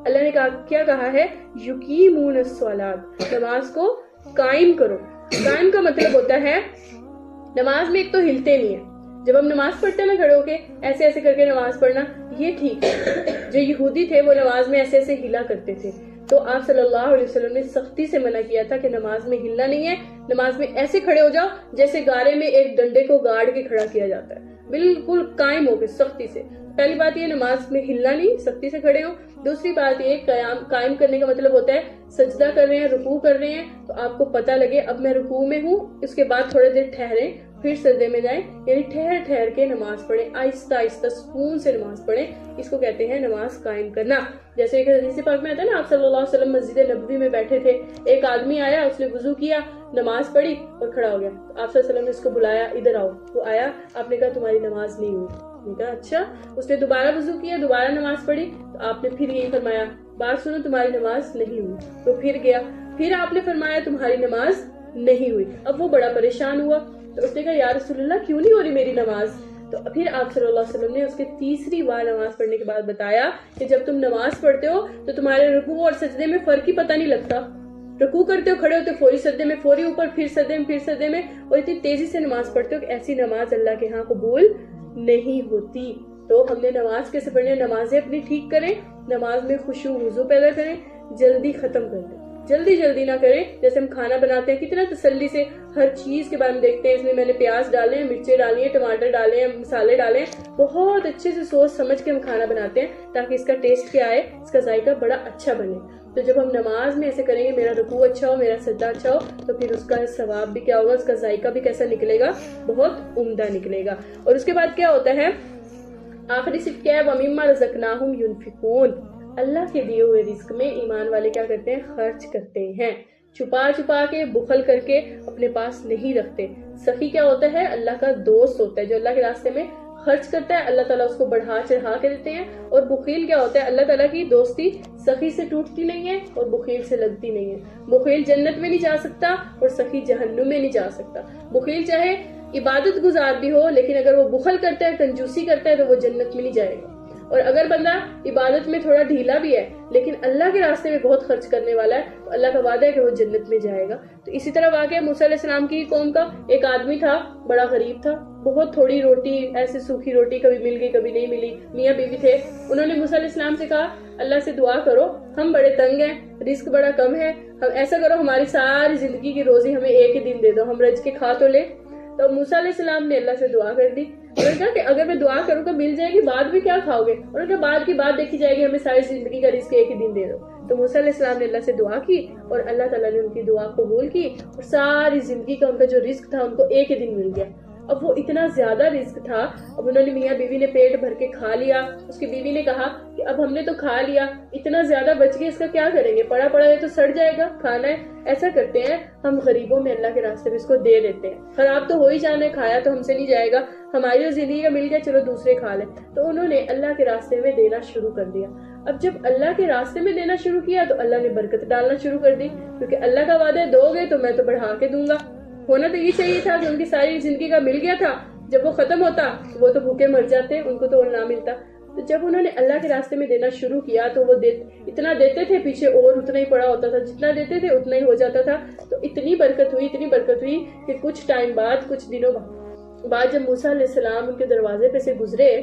اللہ نے کیا کہا ہے, یقیمون الصلاۃ, نماز کو قائم کرو. قائم کا مطلب ہوتا ہے نماز میں ایک تو ہلتے نہیں ہیں. جب ہم نماز پڑھتے ہیں نا کھڑے ہو کے ایسے ایسے کر کے نماز پڑھنا, یہ ٹھیک ہے. جو یہودی تھے وہ نماز میں ایسے ایسے ہلا کرتے تھے, تو آپ صلی اللہ علیہ وسلم نے سختی سے منع کیا تھا کہ نماز میں ہلنا نہیں ہے. نماز میں ایسے کھڑے ہو جاؤ جیسے گارے میں ایک ڈنڈے کو گاڑ کے کھڑا کیا جاتا ہے, بالکل قائم ہو کے سختی سے. پہلی بات یہ نماز میں ہلنا نہیں, سختی سے کھڑے ہو. دوسری بات یہ قائم کرنے کا مطلب ہوتا ہے سجدہ کر رہے ہیں, رکوع کر رہے ہیں, تو آپ کو پتہ لگے اب میں رکوع میں ہوں, اس کے بعد تھوڑے دیر ٹھہریں, پھر سجدے میں جائیں. یعنی ٹھہر کے نماز پڑھیں, آہستہ آہستہ سکون سے نماز پڑھیں. اس کو کہتے ہیں نماز قائم کرنا. جیسے ایک حدیث پاک میں آتا ہے نا, آپ صلی اللہ علیہ وسلم مسجد نبوی میں بیٹھے تھے, ایک آدمی آیا, اس نے وضو کیا, نماز پڑھی اور کھڑا ہو گیا. آپ صلی اللہ علیہ وسلم نے اس کو بلایا, ادھر آؤ. وہ آیا, آپ نے کہا تمہاری نماز نہیں ہوئی. میں کہا اچھا. اس نے دوبارہ وضو کیا, دوبارہ نماز پڑھی, تو آپ نے پھر یہی فرمایا بات سنو تمہاری نماز نہیں ہوئی. تو پھر گیا, پھر آپ نے فرمایا تمہاری نماز نہیں ہوئی. اب وہ بڑا پریشان ہوا, تو اس نے کہا یا رسول اللہ کیوں نہیں ہو رہی میری نماز؟ تو پھر آپ صلی اللہ علیہ وسلم نے اس کے تیسری بار نماز پڑھنے کے بعد بتایا کہ جب تم نماز پڑھتے ہو تو تمہارے رکوع اور سجدے میں فرق ہی پتہ نہیں لگتا. رکوع کرتے ہو, کھڑے ہوتے فوری سجدے میں, فوری اوپر, پھر سجدے میں, پھر سجدے میں, اور اتنی تیزی سے نماز پڑھتے ہو کہ ایسی نماز اللہ کے ہاں قبول نہیں ہوتی. تو ہم نے نماز کیسے پڑھنی ہے؟ نمازیں اپنی ٹھیک کریں, نماز میں خشوع وضو پیدا کریں, جلدی ختم کر دیں, جلدی نہ کریں. جیسے ہم کھانا بناتے ہیں کتنا تسلی سے ہر چیز کے بارے میں دیکھتے ہیں, اس میں نے پیاز ڈالے ہیں, مرچیں ڈالی ہیں, ٹماٹر ڈالے ہیں, مسالے ڈالے ہیں, بہت اچھے سے سوچ سمجھ کے ہم کھانا بناتے ہیں تاکہ اس کا ٹیسٹ کیا آئے, اس کا ذائقہ بڑا اچھا بنے. تو جب ہم نماز میں ایسے کریں گے, میرا رکوع اچھا ہو, میرا سجدہ اچھا ہو, تو پھر اس کا ثواب بھی کیا ہوگا, اس کا ذائقہ بھی کیسا نکلے گا, بہت عمدہ نکلے گا. اور اس کے بعد کیا ہوتا ہے, آخری صفت کیا ہے, وَمِمَّا رَزَقْنَاهُمْ يُنْفِقُونَ. اللہ کے دیے ہوئے رزق میں ایمان والے کیا کرتے ہیں, خرچ کرتے ہیں, چھپا کے, بخل کر کے اپنے پاس نہیں رکھتے. سخی کیا ہوتا ہے, اللہ کا دوست ہوتا ہے, جو اللہ کے راستے میں خرچ کرتا ہے, اللہ تعالیٰ اس کو بڑھا چڑھا کے دیتے ہیں. اور بخیل کیا ہوتا ہے, اللہ تعالیٰ کی دوستی سخی سے ٹوٹتی نہیں ہے اور بخیل سے لگتی نہیں ہے. بخیل جنت میں نہیں جا سکتا اور سخی جہنم میں نہیں جا سکتا. بخیل چاہے عبادت گزار بھی ہو, لیکن اگر وہ بخل کرتا ہے, کنجوسی کرتا ہے, تو وہ جنت میں نہیں جائے گا. اور اگر بندہ عبادت میں تھوڑا ڈھیلا بھی ہے لیکن اللہ کے راستے میں بہت خرچ کرنے والا ہے, تو اللہ کا وعدہ ہے کہ وہ جنت میں جائے گا. تو اسی طرح واقعہ موسیٰ علیہ السلام کی قوم کا, ایک آدمی تھا, بڑا غریب تھا, بہت تھوڑی روٹی, ایسے سوکھی روٹی کبھی مل گئی کبھی نہیں ملی. میاں بیوی تھے, انہوں نے موسیٰ علیہ السلام سے کہا اللہ سے دعا کرو, ہم بڑے تنگ ہیں, رزق بڑا کم ہے, ہم ایسا کرو ہماری ساری زندگی کی روزی ہمیں ایک ہی دن دے دو, ہم رج کے کھا تو لے. تو موسیٰ علیہ السلام نے اللہ سے دعا کر دی. انہوں نے کہا کہ اگر میں دعا کروں تو مل جائے گی, بعد میں کیا کھاؤ گے؟ انہوں نے کہا بعد کی بات دیکھی جائے گی, ہمیں ساری زندگی کا رزق ایک ہی دن دے دو. تو موسیٰ علیہ السلام نے اللہ سے دعا کی اور اللہ تعالیٰ نے ان کی دعا قبول کی, اور ساری زندگی کا ان کا جو رزق تھا ان کو ایک ہی دن مل گیا. اب وہ اتنا زیادہ رزق تھا, اب انہوں نے میاں بیوی نے پیٹ بھر کے کھا لیا. اس کی بیوی نے کہا کہ اب ہم نے تو کھا لیا, اتنا زیادہ بچ گیا, اس کا کیا کریں گے, پڑا یہ تو سڑ جائے گا, کھانا ہے. ایسا کرتے ہیں ہم غریبوں میں اللہ کے راستے میں اس کو دے دیتے ہیں, خراب تو ہو ہی جانا ہے, کھایا تو ہم سے نہیں جائے گا, ہماری جو زندگی کا مل گیا چلو دوسرے کھا لیں. تو انہوں نے اللہ کے راستے میں دینا شروع کر دیا. اب جب اللہ کے راستے میں دینا شروع کیا تو اللہ نے برکت ڈالنا شروع کر دی, کیونکہ اللہ کا وعدہ ہے دو گے تو میں تو بڑھا کے دوں گا. ہونا تو یہ چاہیے تھا کہ ان کی ساری زندگی کا مل گیا تھا, جب وہ ختم ہوتا وہ تو بھوکے مر جاتے, ان کو تو نہ ملتا. تو جب انہوں نے اللہ کے راستے میں دینا شروع کیا تو وہ اتنا دیتے تھے, پیچھے اور اتنا ہی پڑا ہوتا تھا, جتنا دیتے تھے اتنا ہی ہو جاتا تھا. تو اتنی برکت ہوئی کہ کچھ ٹائم بعد, کچھ دنوں بعد جب موسیٰ علیہ السلام ان کے دروازے پہ سے گزرے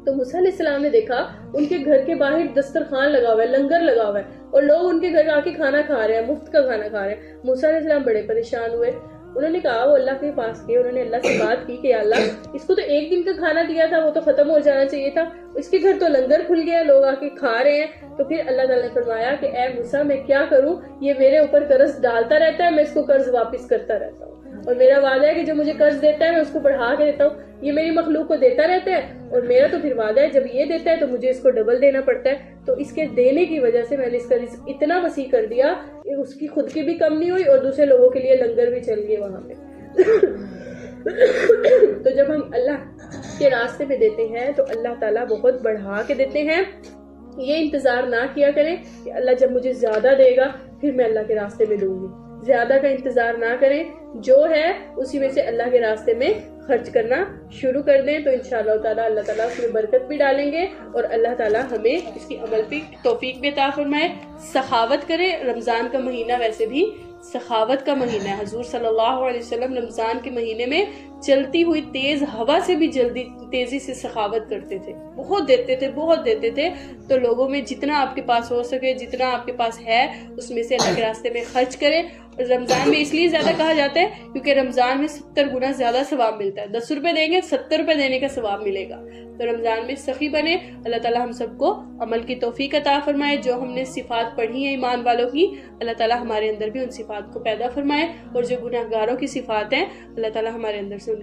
تو موسیٰ علیہ السلام نے دیکھا ان کے گھر کے باہر دسترخوان لگا ہوا ہے, لنگر لگا ہوا ہے, اور لوگ ان کے گھر آ کے کھانا کھا رہے ہیں, مفت کا کھانا کھا رہے ہیں. موسیٰ علیہ السلام بڑے پریشان ہوئے. انہوں نے کہا, وہ اللہ کے پاس گئے, انہوں نے اللہ سے بات کی کہ اللہ اس کو تو ایک دن کا کھانا دیا تھا, وہ تو ختم ہو جانا چاہیے تھا, اس کے گھر تو لنگر کھل گیا, لوگ آ کے کھا رہے ہیں. تو پھر اللہ تعالیٰ نے فرمایا کہ اے موسیٰ میں کیا کروں, یہ میرے اوپر قرض ڈالتا رہتا ہے, میں اس کو قرض واپس کرتا رہتا ہوں, اور میرا وعدہ ہے کہ جو مجھے قرض دیتا ہے میں اس کو بڑھا کے دیتا ہوں. یہ میری مخلوق کو دیتا رہتا ہے, اور میرا تو پھر وعدہ ہے جب یہ دیتا ہے تو مجھے اس کو ڈبل دینا پڑتا ہے. تو اس کے دینے کی وجہ سے میں نے اس کا رزق اتنا وسیع کر دیا کہ اس کی خود کی بھی کم نہیں ہوئی, اور دوسرے لوگوں کے لیے لنگر بھی چل گئے وہاں پہ. تو جب ہم اللہ کے راستے میں دیتے ہیں تو اللہ تعالیٰ بہت بڑھا کے دیتے ہیں. یہ انتظار نہ کیا کریں کہ اللہ جب مجھے زیادہ دے گا پھر میں اللہ کے راستے میں دوں گی. زیادہ کا انتظار نہ کریں, جو ہے اسی میں سے اللہ کے راستے میں خرچ کرنا شروع کر دیں. تو انشاءاللہ تعالیٰ اللہ تعالیٰ اس میں برکت بھی ڈالیں گے, اور اللہ تعالیٰ ہمیں اس کی عمل کی توفیق بھی عطا فرمائے. سخاوت کرے. رمضان کا مہینہ ویسے بھی سخاوت کا مہینہ ہے. حضور صلی اللہ علیہ وسلم رمضان کے مہینے میں چلتی ہوئی تیز ہوا سے بھی تیزی سے سخاوت کرتے تھے, بہت دیتے تھے. تو لوگوں میں جتنا آپ کے پاس ہو سکے, جتنا آپ کے پاس ہے, اس میں سے اللہ کے راستے میں خرچ کرے. اور رمضان میں اس لیے زیادہ کہا جاتا ہے کیونکہ رمضان میں 70 گنا زیادہ ثواب ملتا ہے. 10 روپے دیں گے 70 روپے دینے کا ثواب ملے گا. تو رمضان میں سخی بنے. اللہ تعالیٰ ہم سب کو عمل کی توفیق عطا فرمائے. جو ہم نے صفات پڑھی ہیں ایمان والوں کی, اللہ تعالیٰ ہمارے اندر بھی ان صفات کو پیدا فرمائے, اور جو گناہگاروں کی صفات ہیں اللہ تعالیٰ ہمارے اندر سے ان